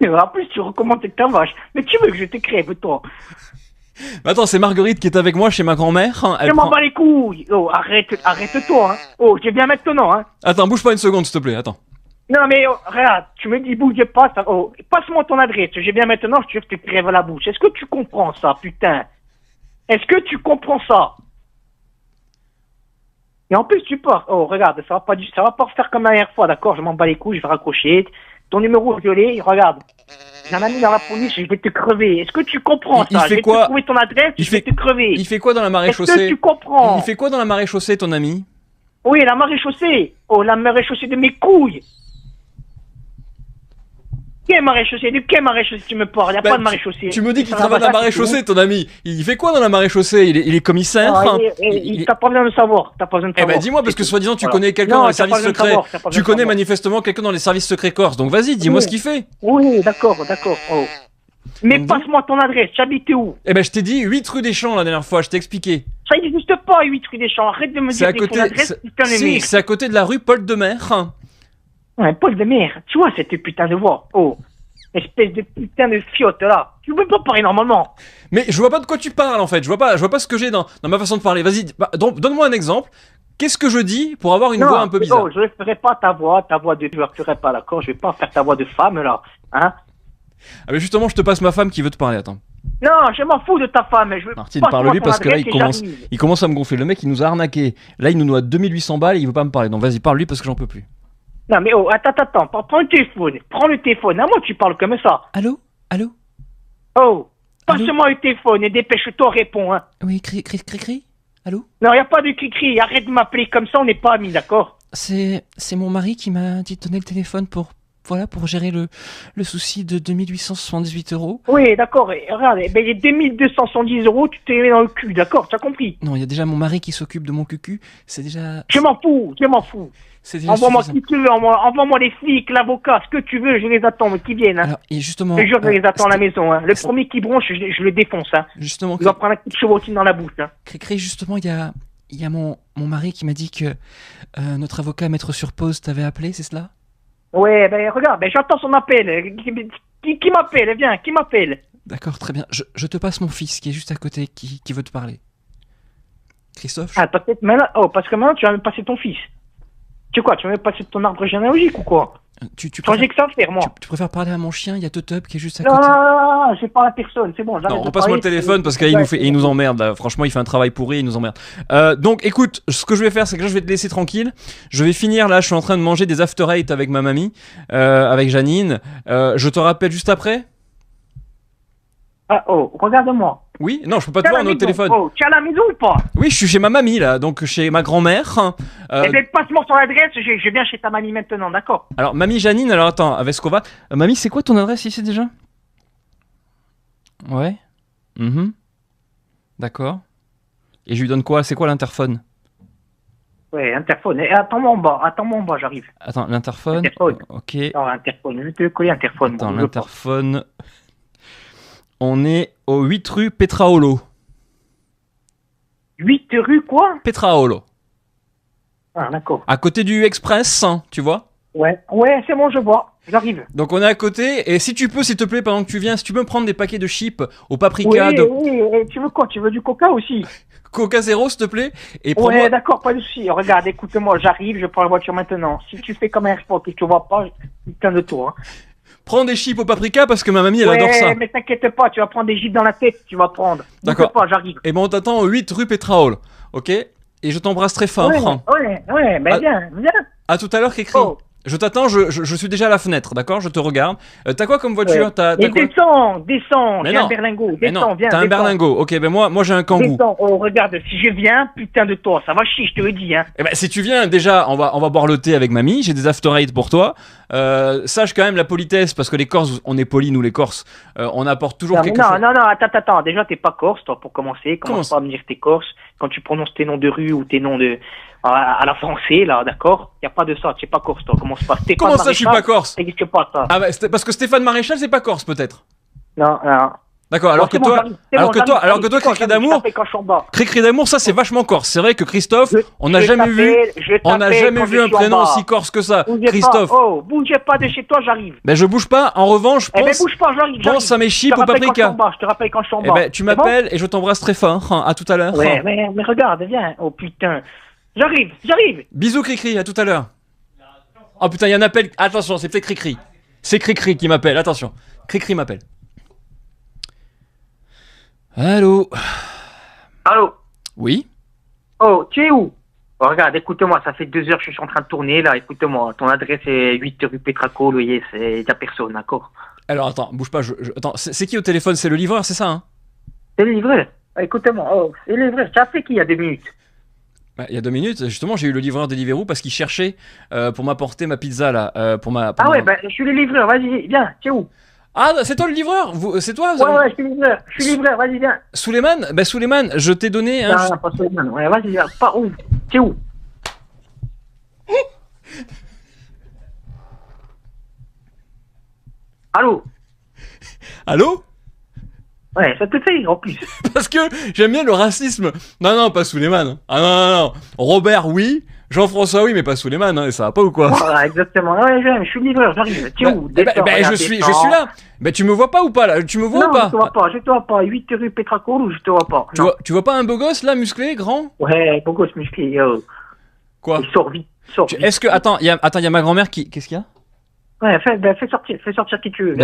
[SPEAKER 2] En plus, tu recommences avec ta vache. Mais tu veux que je te crève, toi?
[SPEAKER 1] Mais attends, c'est Marguerite qui est avec moi chez ma grand-mère.
[SPEAKER 2] Je
[SPEAKER 1] Elle
[SPEAKER 2] m'en
[SPEAKER 1] prend...
[SPEAKER 2] bats les couilles. Oh, arrête-toi, hein. Oh, je viens maintenant, hein.
[SPEAKER 1] Attends, bouge pas une seconde, s'il te plaît, attends.
[SPEAKER 2] Non, mais oh, regarde, tu me dis bouge pas, ça. Oh, passe-moi ton adresse. Je viens maintenant, je te crève la bouche. Est-ce que tu comprends ça, putain? Est-ce que tu comprends ça? Et en plus, tu pars. Oh, regarde, ça va pas faire comme la dernière fois, d'accord? Je m'en bats les couilles, je vais raccrocher. Ton numéro violet, regarde. J'ai un ami dans la police, je vais te crever. Est-ce que tu comprends
[SPEAKER 1] Il
[SPEAKER 2] ça?
[SPEAKER 1] fait
[SPEAKER 2] Je vais
[SPEAKER 1] quoi?
[SPEAKER 2] te trouver ton adresse, je vais te crever.
[SPEAKER 1] Il fait quoi dans la marée
[SPEAKER 2] Est-ce que
[SPEAKER 1] chaussée?
[SPEAKER 2] tu comprends?
[SPEAKER 1] Il fait quoi dans la marée chaussée, ton ami?
[SPEAKER 2] Oui, la marée chaussée. Oh, la marée chaussée de mes couilles. Quelle marée chaussée? De quelle marée chaussée tu me parles? Y a
[SPEAKER 1] Bah,
[SPEAKER 2] pas de marée chaussée.
[SPEAKER 1] Tu me dis qu'il
[SPEAKER 2] Ça
[SPEAKER 1] travaille
[SPEAKER 2] va,
[SPEAKER 1] dans la
[SPEAKER 2] ça,
[SPEAKER 1] marée
[SPEAKER 2] c'est tout.
[SPEAKER 1] chaussée, ton ami. Il fait quoi dans la marée chaussée? Il est commissaire?
[SPEAKER 2] Ah,
[SPEAKER 1] hein
[SPEAKER 2] T'as pas besoin de savoir. T'as pas besoin de
[SPEAKER 1] Eh
[SPEAKER 2] savoir.
[SPEAKER 1] ben dis-moi, parce que
[SPEAKER 2] C'est
[SPEAKER 1] soi-disant
[SPEAKER 2] tout.
[SPEAKER 1] tu
[SPEAKER 2] Voilà.
[SPEAKER 1] connais quelqu'un
[SPEAKER 2] Non,
[SPEAKER 1] dans les
[SPEAKER 2] t'as pas
[SPEAKER 1] services
[SPEAKER 2] besoin de
[SPEAKER 1] secrets.
[SPEAKER 2] savoir, t'as pas besoin
[SPEAKER 1] Tu
[SPEAKER 2] de
[SPEAKER 1] connais
[SPEAKER 2] savoir.
[SPEAKER 1] manifestement quelqu'un dans les services secrets corse. Donc vas-y, dis-moi
[SPEAKER 2] Oui.
[SPEAKER 1] ce qu'il fait.
[SPEAKER 2] Oui, d'accord. Oh. Mais
[SPEAKER 1] Donc,
[SPEAKER 2] passe-moi ton adresse. Tu habites où?
[SPEAKER 1] Eh ben je t'ai dit 8 rue des Champs la dernière fois, je t'ai expliqué.
[SPEAKER 2] Ça n'existe pas, 8 rue des Champs. Arrête de me
[SPEAKER 1] C'est
[SPEAKER 2] dire
[SPEAKER 1] à
[SPEAKER 2] des
[SPEAKER 1] côté,
[SPEAKER 2] faux adresses, putain de
[SPEAKER 1] si,
[SPEAKER 2] merde.
[SPEAKER 1] c'est à côté de la rue Paul de Mer.
[SPEAKER 2] Ouais, Paul de merde. Tu vois cette putain de voix? Oh. Espèce de putain de fiotte là. Tu peux pas parler normalement.
[SPEAKER 1] Mais je vois pas de quoi tu parles en fait. Je vois pas ce que j'ai dans ma façon de parler. Vas-y, donne-moi un exemple. Qu'est-ce que je dis pour avoir une voix un peu bizarre?
[SPEAKER 2] Oh, je ne ferai pas ta voix de... Je ne ferai pas, d'accord? Je vais pas faire ta voix de femme, là. Hein?
[SPEAKER 1] Ah mais justement, je te passe ma femme qui veut te parler. Attends.
[SPEAKER 2] Non, je m'en fous de ta femme. Je veux
[SPEAKER 1] Martine,
[SPEAKER 2] passe-moi
[SPEAKER 1] parle-lui
[SPEAKER 2] ton
[SPEAKER 1] parce que là
[SPEAKER 2] adresse
[SPEAKER 1] il commence à me gonfler. Le mec il nous a arnaqué. Là il nous doit 2800 balles et il veut pas me parler. Donc vas-y, parle-lui parce que j'en peux plus.
[SPEAKER 2] Non, mais oh, attends. Prends le téléphone. Prends le téléphone. À moi, tu parles comme ça.
[SPEAKER 1] Allô?
[SPEAKER 2] Oh, passe-moi le téléphone et dépêche-toi, réponds, hein.
[SPEAKER 1] Oui, cri. Allô?
[SPEAKER 2] Non, y a pas de cri-cri. Arrête de m'appeler comme ça, on n'est pas amis, d'accord?
[SPEAKER 1] C'est mon mari qui m'a dit de donner le téléphone pour gérer le souci de 2878 euros.
[SPEAKER 2] Oui, d'accord. Et regarde, ben, les 2270 euros, tu t'es mis dans le cul, d'accord? Tu as compris?
[SPEAKER 1] Non, il y a déjà mon mari qui s'occupe de mon cucu. C'est déjà.
[SPEAKER 2] Je m'en fous.
[SPEAKER 1] C'est déjà
[SPEAKER 2] Envoie-moi
[SPEAKER 1] suffisant.
[SPEAKER 2] qui tu veux, envoie-moi les flics, l'avocat, ce que tu veux, je les attends, mais qui viennent, hein.
[SPEAKER 1] Alors, et justement.
[SPEAKER 2] Je te jure, je les attends à la
[SPEAKER 1] c'était-
[SPEAKER 2] maison, hein. Le premier qui bronche, je le défonce, hein.
[SPEAKER 1] Justement,
[SPEAKER 2] Il va prendre un coup de chevrotine dans la bouche, hein.
[SPEAKER 1] Cricri, justement, il y a mon mari qui m'a dit que notre avocat, Maître sur pause, t'avait appelé, c'est cela?
[SPEAKER 2] Ouais, ben, regarde, ben, j'attends son appel. Qui m'appelle? Viens, qui m'appelle?
[SPEAKER 1] D'accord, très bien. Je te passe mon fils qui est juste à côté, qui veut te parler. Christophe?
[SPEAKER 2] Ah, peut-être maintenant, oh, parce que maintenant, tu vas me passer ton fils. Tu sais quoi, tu vas me passer ton arbre généalogique ou quoi?
[SPEAKER 1] Tu
[SPEAKER 2] Quand j'ai
[SPEAKER 1] préfères,
[SPEAKER 2] que ça à faire, moi.
[SPEAKER 1] tu préfères parler à mon chien? Il y a Totop qui est juste à
[SPEAKER 2] Non,
[SPEAKER 1] côté.
[SPEAKER 2] j'ai pas la personne, c'est bon, j'arrête
[SPEAKER 1] Non,
[SPEAKER 2] de
[SPEAKER 1] repasse-moi le
[SPEAKER 2] parler,
[SPEAKER 1] téléphone
[SPEAKER 2] c'est-
[SPEAKER 1] parce qu'il nous emmerde là. Franchement, il fait un travail pourri, il nous emmerde. Donc, écoute, ce que je vais faire, c'est que là, je vais te laisser tranquille. Je vais finir là. Je suis en train de manger des after eight avec ma mamie, avec Janine. Je te rappelle juste après.
[SPEAKER 2] Ah, oh, regarde-moi.
[SPEAKER 1] Oui? Non, je peux pas te
[SPEAKER 2] Tu as
[SPEAKER 1] voir
[SPEAKER 2] la
[SPEAKER 1] notre
[SPEAKER 2] maison?
[SPEAKER 1] téléphone.
[SPEAKER 2] Oh, tu as la maison ou pas?
[SPEAKER 1] Oui, je suis chez ma mamie là, donc chez ma grand-mère.
[SPEAKER 2] Eh ben, passe-moi ton adresse, je viens chez ta mamie maintenant, d'accord?
[SPEAKER 1] Alors, mamie Janine, alors attends, avec ce qu'on va. Mamie, c'est quoi ton adresse ici déjà? Ouais. D'accord. Et je lui donne quoi? C'est quoi l'interphone?
[SPEAKER 2] Ouais, interphone. Eh, attends-moi en bas, j'arrive.
[SPEAKER 1] Attends, l'interphone.
[SPEAKER 2] Interphone.
[SPEAKER 1] Ok.
[SPEAKER 2] Non, interphone, je vais te coller interphone.
[SPEAKER 1] Attends,
[SPEAKER 2] moi, je veux pas.
[SPEAKER 1] l'interphone. On est au 8 rue Petraolo.
[SPEAKER 2] 8 rue quoi?
[SPEAKER 1] Petraolo.
[SPEAKER 2] Ah, d'accord.
[SPEAKER 1] À côté du Express, hein, tu vois?
[SPEAKER 2] Ouais, c'est bon, je vois. J'arrive.
[SPEAKER 1] Donc on est à côté. Et si tu peux, s'il te plaît, pendant que tu viens, si tu peux me prendre des paquets de chips au
[SPEAKER 2] Oui,
[SPEAKER 1] paprika, de
[SPEAKER 2] oui, et tu veux quoi? Tu veux du coca aussi?
[SPEAKER 1] Coca Zéro, s'il te plaît. Et prends-moi.
[SPEAKER 2] Ouais, d'accord, pas de souci. Regarde, écoute-moi, j'arrive, je prends la voiture maintenant. Si tu fais comme un sport et que tu vois pas, putain de toi. Hein.
[SPEAKER 1] Prends des chips au paprika parce que ma mamie, elle adore ça.
[SPEAKER 2] Ouais, mais t'inquiète pas, tu vas prendre des gifles dans la tête, tu vas prendre.
[SPEAKER 1] D'accord.
[SPEAKER 2] T'inquiète pas, j'arrive.
[SPEAKER 1] Et ben on t'attend au 8 rue Petraol, ok? Et je t'embrasse très fort.
[SPEAKER 2] Ouais, ben
[SPEAKER 1] Ah.
[SPEAKER 2] viens.
[SPEAKER 1] À tout à l'heure, Cricri.
[SPEAKER 2] Oh.
[SPEAKER 1] Je t'attends, je suis déjà à la fenêtre, d'accord? Je te regarde. T'as quoi comme voiture?
[SPEAKER 2] Ouais.
[SPEAKER 1] T'as
[SPEAKER 2] Et
[SPEAKER 1] quoi?
[SPEAKER 2] descends,
[SPEAKER 1] Mais
[SPEAKER 2] j'ai
[SPEAKER 1] non.
[SPEAKER 2] un berlingot,
[SPEAKER 1] Mais non,
[SPEAKER 2] descends, viens.
[SPEAKER 1] t'as un
[SPEAKER 2] descends.
[SPEAKER 1] berlingot. Ok, ben moi j'ai un kangou.
[SPEAKER 2] Descends, oh regarde, si je viens, putain de toi, ça va chier, je te le dis, hein.
[SPEAKER 1] Eh ben si tu viens, déjà, on va boire le thé avec mamie. J'ai des after eight pour toi. Sache quand même la politesse, parce que les Corses, on est polis, nous les Corses. On apporte toujours
[SPEAKER 2] Non,
[SPEAKER 1] quelque
[SPEAKER 2] non,
[SPEAKER 1] chose.
[SPEAKER 2] non, attends, déjà t'es pas corse, toi, pour commencer.
[SPEAKER 1] Comment
[SPEAKER 2] Commence
[SPEAKER 1] ça
[SPEAKER 2] pas à me dire que t'es corse. quand tu prononces tes noms de rue ou tes noms à la français, là, d'accord? Y a pas de ça, tu es pas corse, toi. Commence pas. Stéphane
[SPEAKER 1] Comment ça, je suis
[SPEAKER 2] Maréchal,
[SPEAKER 1] pas corse?
[SPEAKER 2] ça n'existe pas, ça.
[SPEAKER 1] Ah bah, parce que Stéphane Maréchal, c'est pas corse, peut-être.
[SPEAKER 2] Non, non.
[SPEAKER 1] D'accord, alors
[SPEAKER 2] Bon,
[SPEAKER 1] que
[SPEAKER 2] c'est bon,
[SPEAKER 1] toi,
[SPEAKER 2] j'arrive, c'est bon, j'arrive,
[SPEAKER 1] Cricri d'amour,
[SPEAKER 2] je t'appelle quand je suis en bas.
[SPEAKER 1] Cricri d'amour, ça c'est vachement corse. C'est vrai que Christophe, on n'a
[SPEAKER 2] Je
[SPEAKER 1] jamais vu, on n'a
[SPEAKER 2] t'appelle
[SPEAKER 1] jamais
[SPEAKER 2] quand
[SPEAKER 1] vu
[SPEAKER 2] je
[SPEAKER 1] un
[SPEAKER 2] suis en
[SPEAKER 1] prénom
[SPEAKER 2] bas.
[SPEAKER 1] aussi corse que ça.
[SPEAKER 2] Bougez
[SPEAKER 1] Christophe.
[SPEAKER 2] pas, oh, bougez pas de chez toi, j'arrive.
[SPEAKER 1] Ben je bouge pas. En revanche,
[SPEAKER 2] Eh ben,
[SPEAKER 1] pense,
[SPEAKER 2] bouge pas, j'arrive.
[SPEAKER 1] pense à mes chips au paprika.
[SPEAKER 2] Je te rappelle quand je suis en
[SPEAKER 1] Eh
[SPEAKER 2] bas.
[SPEAKER 1] ben tu
[SPEAKER 2] C'est bon?
[SPEAKER 1] m'appelles et je t'embrasse très fort. À tout à l'heure.
[SPEAKER 2] Ouais, mais regarde, viens. Oh putain. J'arrive.
[SPEAKER 1] Bisous Cricri, à tout à l'heure. Oh putain, il y a un appel. Attention, c'est peut-être Cricri. C'est Cricri qui m'appelle. Attention, Cricri m'appelle. Allô.
[SPEAKER 2] Allô?
[SPEAKER 1] Oui.
[SPEAKER 2] Oh, tu es où? Oh, regarde, écoute-moi, ça fait 2 heures que je suis en train de tourner, là, écoute-moi. Ton adresse est 8 rue Pétraco, vous voyez, c'est y'a personne, d'accord?
[SPEAKER 1] Alors attends, bouge pas. Attends, c'est qui au téléphone? C'est le livreur, c'est ça hein?
[SPEAKER 2] C'est le livreur. Écoute-moi, oh, c'est le livreur. Tu as fait qui il y a 2 minutes?
[SPEAKER 1] Il y a 2 minutes, justement, j'ai eu le livreur de Deliveroo parce qu'il cherchait pour m'apporter ma pizza là, pour ma.
[SPEAKER 2] Ah ouais, bah, je suis le livreur, vas-y, viens, tu es où?
[SPEAKER 1] Ah, c'est toi le livreur? C'est toi?
[SPEAKER 2] Ouais, je suis livreur, vas-y, viens.
[SPEAKER 1] Souleymane? Bah Souleymane, je t'ai donné un.
[SPEAKER 2] Non, pas Souleymane, ouais, vas-y, viens, pas où? Tu es où? Allô?
[SPEAKER 1] Allô?
[SPEAKER 2] Ouais, ça te fait rire en plus.
[SPEAKER 1] Parce que j'aime bien le racisme. Non, pas Souleymane. Ah non. Robert, oui. Jean-François, oui, mais pas Souleymane, hein, et ça va pas ou quoi?
[SPEAKER 2] Voilà, exactement. Ouais, je suis livreur, j'arrive. Tu es où?
[SPEAKER 1] Je suis là. Mais tu me vois pas ou pas là? Tu me vois ou pas?
[SPEAKER 2] Non, je te vois pas. 8 rue Pétracourou, je te vois pas.
[SPEAKER 1] Tu vois pas un beau gosse là, musclé, grand?
[SPEAKER 2] Ouais, beau gosse musclé.
[SPEAKER 1] Quoi?
[SPEAKER 2] Il sort vite.
[SPEAKER 1] Est-ce que. Attends, il y a ma grand-mère qui. Qu'est-ce qu'il y a?
[SPEAKER 2] Ouais, fais sortir qui tu veux.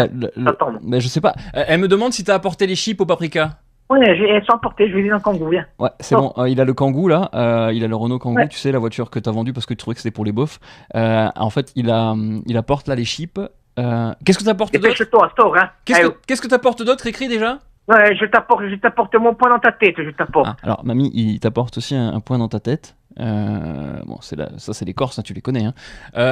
[SPEAKER 1] Mais je sais pas. Elle me demande si t'as apporté les chips au paprika.
[SPEAKER 2] Ouais, elles sont emportées, je vais aller dans le Kangoo, viens.
[SPEAKER 1] Ouais, c'est bon. Il a le Kangoo là. Il a le Renault Kangoo,
[SPEAKER 2] ouais.
[SPEAKER 1] Tu sais, la voiture que t'as vendue parce que tu trouvais que c'était pour les beaufs. En fait, il apporte là les chips. Qu'est-ce que t'apportes d'autre?
[SPEAKER 2] Dépêche-toi, store, hein.
[SPEAKER 1] Qu'est-ce que t'apportes d'autre, écrit déjà?
[SPEAKER 2] Ouais, je t'apporte mon poing dans ta tête, je t'apporte.
[SPEAKER 1] Ah, alors, mamie, il t'apporte aussi un point dans ta tête. Bon, ça, c'est les Corses, hein, tu les connais. Hein.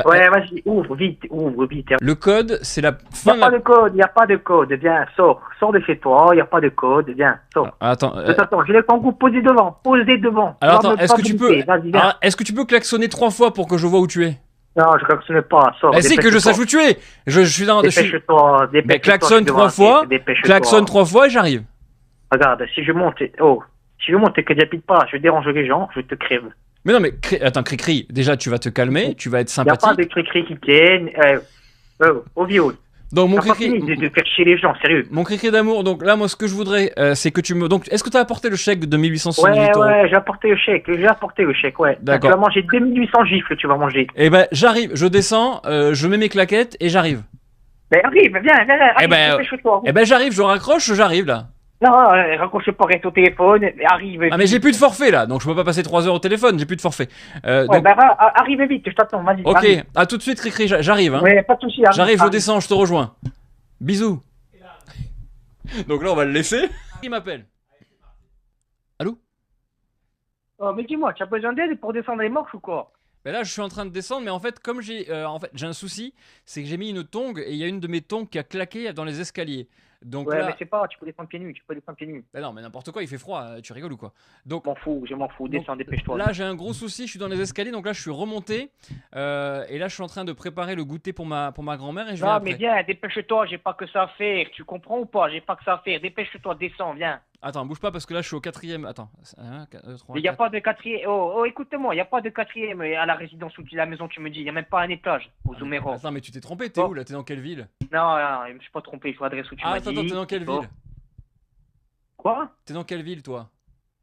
[SPEAKER 2] Ouais, vas-y, ouvre vite.
[SPEAKER 1] Le code, c'est la
[SPEAKER 2] Il
[SPEAKER 1] fin.
[SPEAKER 2] n'y a pas de code, viens, sors de chez toi, il n'y a pas de code, viens, sors.
[SPEAKER 1] Attends,
[SPEAKER 2] j'ai le Kangoo posé devant.
[SPEAKER 1] Alors attends, est-ce que tu peux klaxonner 3 fois pour que je vois où tu es?
[SPEAKER 2] Non, je klaxonne pas, sors.
[SPEAKER 1] C'est que je sache où tu es. Je suis dans.
[SPEAKER 2] Dépêche-toi,
[SPEAKER 1] klaxonne 3 fois. Klaxonne 3 fois et j'arrive.
[SPEAKER 2] Regarde, si je monte et que j'habite pas, je dérange les gens, je te crève.
[SPEAKER 1] Mais non, mais attends, Cricri, déjà tu vas te calmer, tu vas être sympathique.
[SPEAKER 2] Il n'y a pas de Cricri qui tiennent. Au viol.
[SPEAKER 1] Donc mon
[SPEAKER 2] Cricri.
[SPEAKER 1] Cricri.
[SPEAKER 2] De faire chier les gens, sérieux.
[SPEAKER 1] Mon Cricri d'amour, donc là, moi ce que je voudrais, c'est que tu me. Donc, est-ce que tu as apporté le chèque de 1878 euros?
[SPEAKER 2] Ouais, j'ai apporté le chèque, ouais.
[SPEAKER 1] D'accord.
[SPEAKER 2] Tu vas manger 2800 gifles, tu vas manger.
[SPEAKER 1] Eh ben, j'arrive, je descends, je mets mes claquettes et j'arrive.
[SPEAKER 2] Ben, arrive, viens, dépêche-toi.
[SPEAKER 1] Eh ben, j'arrive, je raccroche, j'arrive là.
[SPEAKER 2] Non, raccroche pas, reste au téléphone, arrive.
[SPEAKER 1] Ah, mais j'ai plus de forfait là, donc je peux pas passer 3 heures au téléphone, j'ai plus de forfait.
[SPEAKER 2] Arrive vite, je t'attends, vas-y.
[SPEAKER 1] Ok,
[SPEAKER 2] arrive.
[SPEAKER 1] à tout de suite, Cricri, j'arrive. Hein.
[SPEAKER 2] Ouais, pas de soucis.
[SPEAKER 1] J'arrive, je descends, je te rejoins. Bisous. Donc là, on va le laisser. Il m'appelle. Allô?
[SPEAKER 2] Oh, mais dis-moi, tu as besoin d'aide pour descendre les marches ou quoi?
[SPEAKER 1] Ben là, je suis en train de descendre, mais en fait, comme j'ai un souci, c'est que j'ai mis une tongue et il y a une de mes tongues qui a claqué dans les escaliers. Donc
[SPEAKER 2] ouais,
[SPEAKER 1] là...
[SPEAKER 2] mais c'est pas, tu peux descendre pieds nus,
[SPEAKER 1] Ben non, mais n'importe quoi, il fait froid, tu rigoles ou quoi? Donc,
[SPEAKER 2] je m'en fous, descends, dépêche-toi.
[SPEAKER 1] Là, j'ai un gros souci, je suis dans les escaliers, donc là, je suis remonté. Et là, je suis en train de préparer le goûter pour ma grand-mère et je viens après.
[SPEAKER 2] Mais viens, dépêche-toi, j'ai pas que ça à faire, tu comprends ou pas? J'ai pas que ça à faire, dépêche-toi, descends, viens.
[SPEAKER 1] Attends, bouge pas parce que là, je suis au 4ème. Attends, 1, 2, 3.
[SPEAKER 2] Il n'y a pas de 4ème. Oh, écoute-moi, il n'y a pas de 4ème à la résidence ou la maison, tu me dis. Il n'y a même pas un étage au Zoomero.
[SPEAKER 1] Attends, mais tu t'es trompé, t'es où là? T'es dans quelle ville?
[SPEAKER 2] Non, je me suis pas trompé, je vois l'adresse où tu m'as dit.
[SPEAKER 1] Attends, t'es dans quelle ville?
[SPEAKER 2] Quoi?
[SPEAKER 1] T'es dans quelle ville, toi?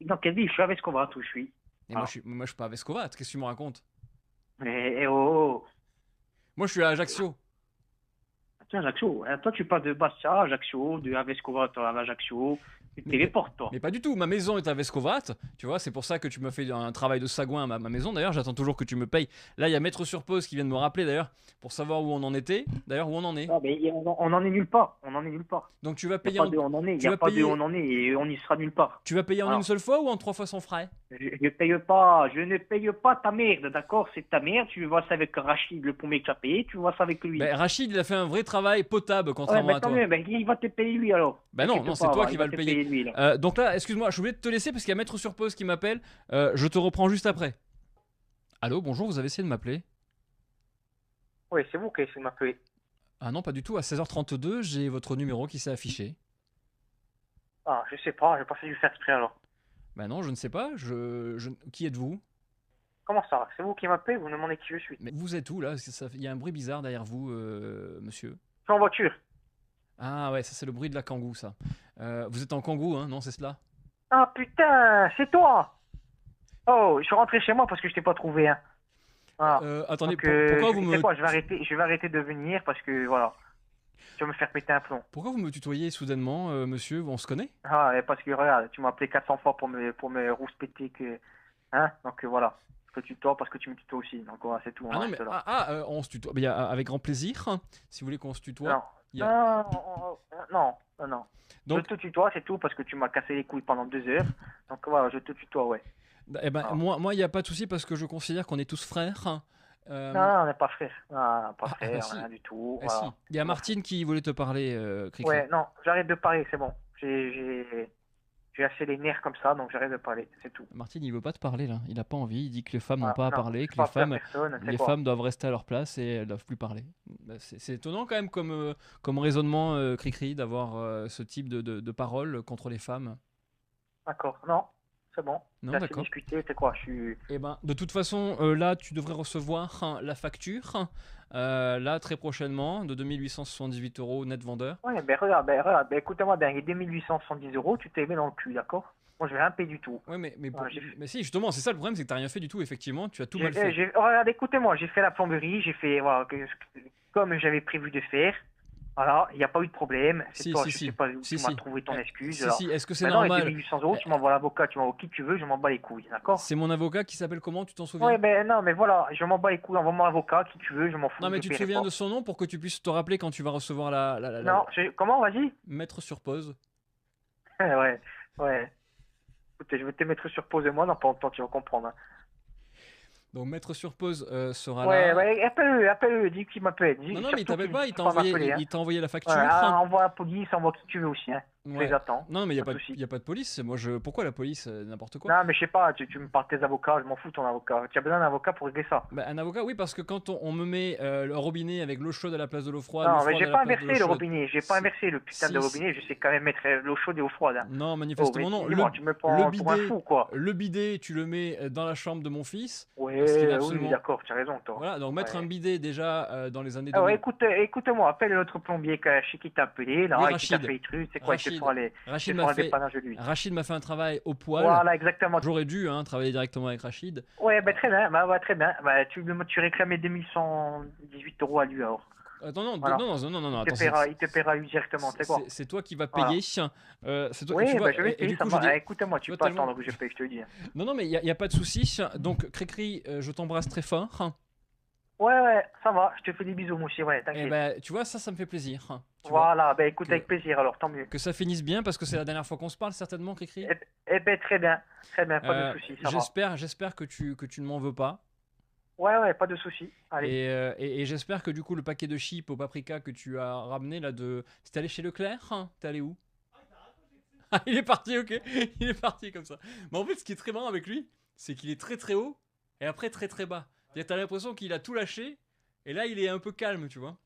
[SPEAKER 2] Dans quelle ville? Je suis à Vescovat, où je suis.
[SPEAKER 1] Et moi, je suis pas à Vescovat, qu'est-ce que tu me racontes?
[SPEAKER 2] Oh.
[SPEAKER 1] Moi, je suis à Ajaccio.
[SPEAKER 2] Tiens, Ajaccio, toi, tu parles de Bastia, Ajaccio, de Vescovat à Ajaccio. Tu téléportes, toi.
[SPEAKER 1] Mais pas du tout, ma maison est à Vescovat, tu vois, c'est pour ça que tu m'as fait un travail de sagouin à ma maison, d'ailleurs, j'attends toujours que tu me payes. Là, il y a Maître sur pause qui vient de me rappeler, d'ailleurs, pour savoir où on en était, d'ailleurs, où on en est.
[SPEAKER 2] Non, mais on en est nulle part,
[SPEAKER 1] Donc tu vas payer
[SPEAKER 2] il n'y a pas de où on en est, et on y sera nulle part.
[SPEAKER 1] Tu vas payer en une seule fois ou en 3 fois sans frais?
[SPEAKER 2] Je ne paye pas ta merde, d'accord? C'est ta merde, tu vois ça avec Rachid, le premier que tu as payé, tu vois ça avec lui.
[SPEAKER 1] Ben, Rachid, il a fait un vrai travail travail potable,
[SPEAKER 2] Ouais,
[SPEAKER 1] contrairement
[SPEAKER 2] ben
[SPEAKER 1] à
[SPEAKER 2] tant
[SPEAKER 1] toi.
[SPEAKER 2] mieux, ben il va te payer lui alors.
[SPEAKER 1] Bah non,
[SPEAKER 2] T'inquiète
[SPEAKER 1] non, c'est
[SPEAKER 2] pas,
[SPEAKER 1] toi
[SPEAKER 2] va,
[SPEAKER 1] qui
[SPEAKER 2] il
[SPEAKER 1] vas
[SPEAKER 2] va
[SPEAKER 1] le
[SPEAKER 2] te
[SPEAKER 1] payer.
[SPEAKER 2] lui là.
[SPEAKER 1] Donc là, excuse-moi, je voulais te laisser parce qu'il y a Maître sur pause qui m'appelle. Je te reprends juste après. Allô, bonjour, vous avez essayé de m'appeler?
[SPEAKER 2] Oui, c'est vous qui essayez de m'appeler.
[SPEAKER 1] Ah non, pas du tout. À 16h32, j'ai votre numéro qui s'est affiché.
[SPEAKER 2] Ah, je sais pas, j'ai pas fait du faire exprès alors.
[SPEAKER 1] Bah non, je ne sais pas. Qui êtes-vous?
[SPEAKER 2] Comment ça? C'est vous qui m'appelez, vous me demandez qui je suis.
[SPEAKER 1] Mais vous êtes où là? Parce que il y a un bruit bizarre derrière vous, monsieur.
[SPEAKER 2] Je suis en voiture.
[SPEAKER 1] Ah ouais, ça c'est le bruit de la kangou, ça. Vous êtes en kangou, hein? Non, c'est cela?
[SPEAKER 2] Ah putain, c'est toi! Oh, je suis rentré chez moi parce que je t'ai pas trouvé, hein. Voilà.
[SPEAKER 1] Attendez,
[SPEAKER 2] Donc,
[SPEAKER 1] pourquoi vous
[SPEAKER 2] tu sais
[SPEAKER 1] me...
[SPEAKER 2] quoi, je vais arrêter de venir parce que voilà, tu vas me faire péter un plomb.
[SPEAKER 1] Pourquoi vous me tutoyez soudainement, monsieur? On se connaît?
[SPEAKER 2] Ah, et parce que regarde, tu m'as appelé 400 fois pour me rouspéter que, hein. Donc voilà, je te tutoie parce que tu me tutoies aussi. Donc voilà, c'est tout.
[SPEAKER 1] Ah
[SPEAKER 2] On
[SPEAKER 1] non, mais
[SPEAKER 2] reste là.
[SPEAKER 1] on se tutoie. Mais, avec grand plaisir, hein, si vous voulez qu'on se tutoie.
[SPEAKER 2] Non,
[SPEAKER 1] Il y a-
[SPEAKER 2] non.
[SPEAKER 1] Donc,
[SPEAKER 2] Je te tutoie, c'est tout parce que tu m'as cassé les couilles pendant 2 heures. Donc voilà, je te tutoie, ouais.
[SPEAKER 1] eh ben,
[SPEAKER 2] Ah.
[SPEAKER 1] moi, il n'y a pas de souci parce que je considère qu'on est tous frères. Hein.
[SPEAKER 2] Non, on n'est pas frères. Non, pas frères,
[SPEAKER 1] bah si.
[SPEAKER 2] rien du tout.
[SPEAKER 1] Eh
[SPEAKER 2] Voilà.
[SPEAKER 1] si. Il y a Martine qui voulait te parler, Cricri.
[SPEAKER 2] Ouais, non, j'arrête de parler, c'est bon. J'ai assez les nerfs comme ça, donc j'arrête de parler, c'est tout.
[SPEAKER 1] Martine, il veut pas te parler là. Il a pas envie. Il dit que les femmes n'ont
[SPEAKER 2] Ah,
[SPEAKER 1] pas à
[SPEAKER 2] non,
[SPEAKER 1] parler,
[SPEAKER 2] je
[SPEAKER 1] que les
[SPEAKER 2] parle plus à
[SPEAKER 1] femmes,
[SPEAKER 2] personne, c'est
[SPEAKER 1] les
[SPEAKER 2] quoi?
[SPEAKER 1] femmes doivent rester à leur place et elles doivent plus parler. Bah, c'est étonnant quand même comme raisonnement, Cricri, d'avoir ce type de paroles contre les femmes.
[SPEAKER 2] D'accord, non, c'est bon.
[SPEAKER 1] Non,
[SPEAKER 2] J'ai assez
[SPEAKER 1] d'accord.
[SPEAKER 2] discuté, c'est quoi? Je suis.
[SPEAKER 1] Eh ben, de toute façon, là, tu devrais recevoir la facture, là, très prochainement, de 2878 € net vendeur.
[SPEAKER 2] Ouais, ben écoutez-moi, ben, les 2870 €, tu t'es mis dans le cul, d'accord? Moi, je vais rien payer du tout.
[SPEAKER 1] Ouais,
[SPEAKER 2] Ouais, j'ai-
[SPEAKER 1] mais si, justement, c'est ça le problème, c'est que t'as rien fait du tout, effectivement, tu as tout mal fait.
[SPEAKER 2] Regarde, écoutez-moi, j'ai fait la plomberie, j'ai fait, voilà, comme j'avais prévu de faire. Voilà, il n'y a pas eu de problème. C'est
[SPEAKER 1] Si,
[SPEAKER 2] toi,
[SPEAKER 1] si,
[SPEAKER 2] je
[SPEAKER 1] si.
[SPEAKER 2] sais pas où
[SPEAKER 1] Si,
[SPEAKER 2] tu m'as
[SPEAKER 1] si.
[SPEAKER 2] trouvé ton excuse.
[SPEAKER 1] Si,
[SPEAKER 2] alors.
[SPEAKER 1] si, est-ce que c'est
[SPEAKER 2] Maintenant, les
[SPEAKER 1] normal?
[SPEAKER 2] 2800 €, tu m'envoies l'avocat, tu m'envoies qui tu veux, je m'en bats les couilles, d'accord?
[SPEAKER 1] C'est mon avocat qui s'appelle comment, tu t'en souviens?
[SPEAKER 2] Ouais, ben non, mais voilà, je m'en bats les couilles, envoie-moi l'avocat, qui tu veux, je m'en fous.
[SPEAKER 1] Non, mais
[SPEAKER 2] je
[SPEAKER 1] tu te
[SPEAKER 2] paierai
[SPEAKER 1] souviens
[SPEAKER 2] pas.
[SPEAKER 1] de son nom pour que tu puisses te rappeler quand tu vas recevoir
[SPEAKER 2] Non, comment, vas-y?
[SPEAKER 1] mettre sur pause.
[SPEAKER 2] Ouais, ouais. Écoute, je vais te mettre sur pause et moi, dans pas longtemps, tu vas comprendre. Hein.
[SPEAKER 1] Donc, mettre sur pause sera
[SPEAKER 2] Ouais,
[SPEAKER 1] là.
[SPEAKER 2] ouais, appelle-le, dis qu'il m'appelle. Dis
[SPEAKER 1] Non, non, mais il
[SPEAKER 2] surtout
[SPEAKER 1] t'appelle
[SPEAKER 2] qu'il
[SPEAKER 1] pas,
[SPEAKER 2] ne faut pas m'appeler, hein.
[SPEAKER 1] il t'a envoyé la facture.
[SPEAKER 2] Ouais, envoie la police, envoie qui tu veux aussi, hein. Je
[SPEAKER 1] Ouais.
[SPEAKER 2] les attends.
[SPEAKER 1] Non, mais il
[SPEAKER 2] Pas de souci.
[SPEAKER 1] y a pas de police. Moi, pourquoi la police? N'importe quoi.
[SPEAKER 2] Non, mais je sais pas, tu me parles de tes avocats, je m'en fous de ton avocat. Tu as besoin d'un avocat pour régler ça.
[SPEAKER 1] Bah, un avocat, oui, parce que quand on me met le robinet avec l'eau chaude à la place de l'eau froide,
[SPEAKER 2] Non,
[SPEAKER 1] l'eau
[SPEAKER 2] mais
[SPEAKER 1] froide
[SPEAKER 2] j'ai
[SPEAKER 1] à la
[SPEAKER 2] pas
[SPEAKER 1] place de
[SPEAKER 2] inversé
[SPEAKER 1] l'eau
[SPEAKER 2] le
[SPEAKER 1] chaude.
[SPEAKER 2] robinet, j'ai pas inversé le putain
[SPEAKER 1] Si,
[SPEAKER 2] de robinet, je sais quand même mettre l'eau chaude et l'eau froide. Hein.
[SPEAKER 1] Non,
[SPEAKER 2] Oh,
[SPEAKER 1] manifestement
[SPEAKER 2] mais
[SPEAKER 1] non.
[SPEAKER 2] dis-moi, tu me prends pour un fou, quoi.
[SPEAKER 1] Le bidet, tu le mets dans la chambre de mon fils.
[SPEAKER 2] Ouais,
[SPEAKER 1] parce qu'il est
[SPEAKER 2] oui,
[SPEAKER 1] absolument...
[SPEAKER 2] d'accord, tu as raison, toi.
[SPEAKER 1] Voilà, donc mettre
[SPEAKER 2] Ouais.
[SPEAKER 1] un bidet déjà dans les années
[SPEAKER 2] Alors
[SPEAKER 1] 2000.
[SPEAKER 2] écoute-moi, appelle l'autre plombier chez qui t'a appelé, là,
[SPEAKER 1] Oui,
[SPEAKER 2] et qui t'a
[SPEAKER 1] Rachid.
[SPEAKER 2] fait les trucs, c'est quoi, il te
[SPEAKER 1] Rachid.
[SPEAKER 2] fera les,
[SPEAKER 1] Rachid
[SPEAKER 2] il te
[SPEAKER 1] m'a
[SPEAKER 2] fera des
[SPEAKER 1] fait...
[SPEAKER 2] panaches de lui.
[SPEAKER 1] Rachid m'a fait un travail au poil.
[SPEAKER 2] Voilà, exactement.
[SPEAKER 1] J'aurais dû travailler directement avec Rachid.
[SPEAKER 2] Ouais, bah très bien, bah très bien. Bah tu réclamais 2118 € à lui alors.
[SPEAKER 1] Attends, non,
[SPEAKER 2] Voilà.
[SPEAKER 1] non,
[SPEAKER 2] Il te
[SPEAKER 1] attends,
[SPEAKER 2] il te paiera lui directement, c'est quoi?
[SPEAKER 1] c'est toi qui vas
[SPEAKER 2] Voilà.
[SPEAKER 1] payer. C'est toi,
[SPEAKER 2] Oui,
[SPEAKER 1] tu vois,
[SPEAKER 2] bah je vais
[SPEAKER 1] et
[SPEAKER 2] payer,
[SPEAKER 1] du
[SPEAKER 2] ça
[SPEAKER 1] coup,
[SPEAKER 2] va.
[SPEAKER 1] je dis-
[SPEAKER 2] Écoute-moi,
[SPEAKER 1] tu
[SPEAKER 2] tu
[SPEAKER 1] vois,
[SPEAKER 2] peux
[SPEAKER 1] tellement-
[SPEAKER 2] attendre que je paye, je te le dis.
[SPEAKER 1] Non, mais il y a pas de souci. Donc, Cricri, je t'embrasse très fort.
[SPEAKER 2] Ouais, ça va, je te fais des bisous, moi aussi, ouais,
[SPEAKER 1] Et
[SPEAKER 2] t'inquiète.
[SPEAKER 1] ben, tu vois, ça me fait plaisir. Tu vois,
[SPEAKER 2] Voilà, bah écoute,
[SPEAKER 1] que-
[SPEAKER 2] avec plaisir alors, tant mieux.
[SPEAKER 1] que ça finisse bien parce que c'est la dernière fois qu'on se parle, certainement, Cricri.
[SPEAKER 2] Eh ben très bien, pas de soucis, ça va.
[SPEAKER 1] J'espère que tu ne m'en veux pas.
[SPEAKER 2] Ouais, pas de soucis. Allez.
[SPEAKER 1] Et j'espère que du coup, le paquet de chips au paprika que tu as ramené là de. C'était allé chez Leclerc? T'es allé où? Ah, il est parti, ok. Il est parti comme ça. Mais en fait, ce qui est très marrant avec lui, c'est qu'il est très très haut et après très très bas. C'est-à-dire, t'as l'impression qu'il a tout lâché et là, il est un peu calme, tu vois.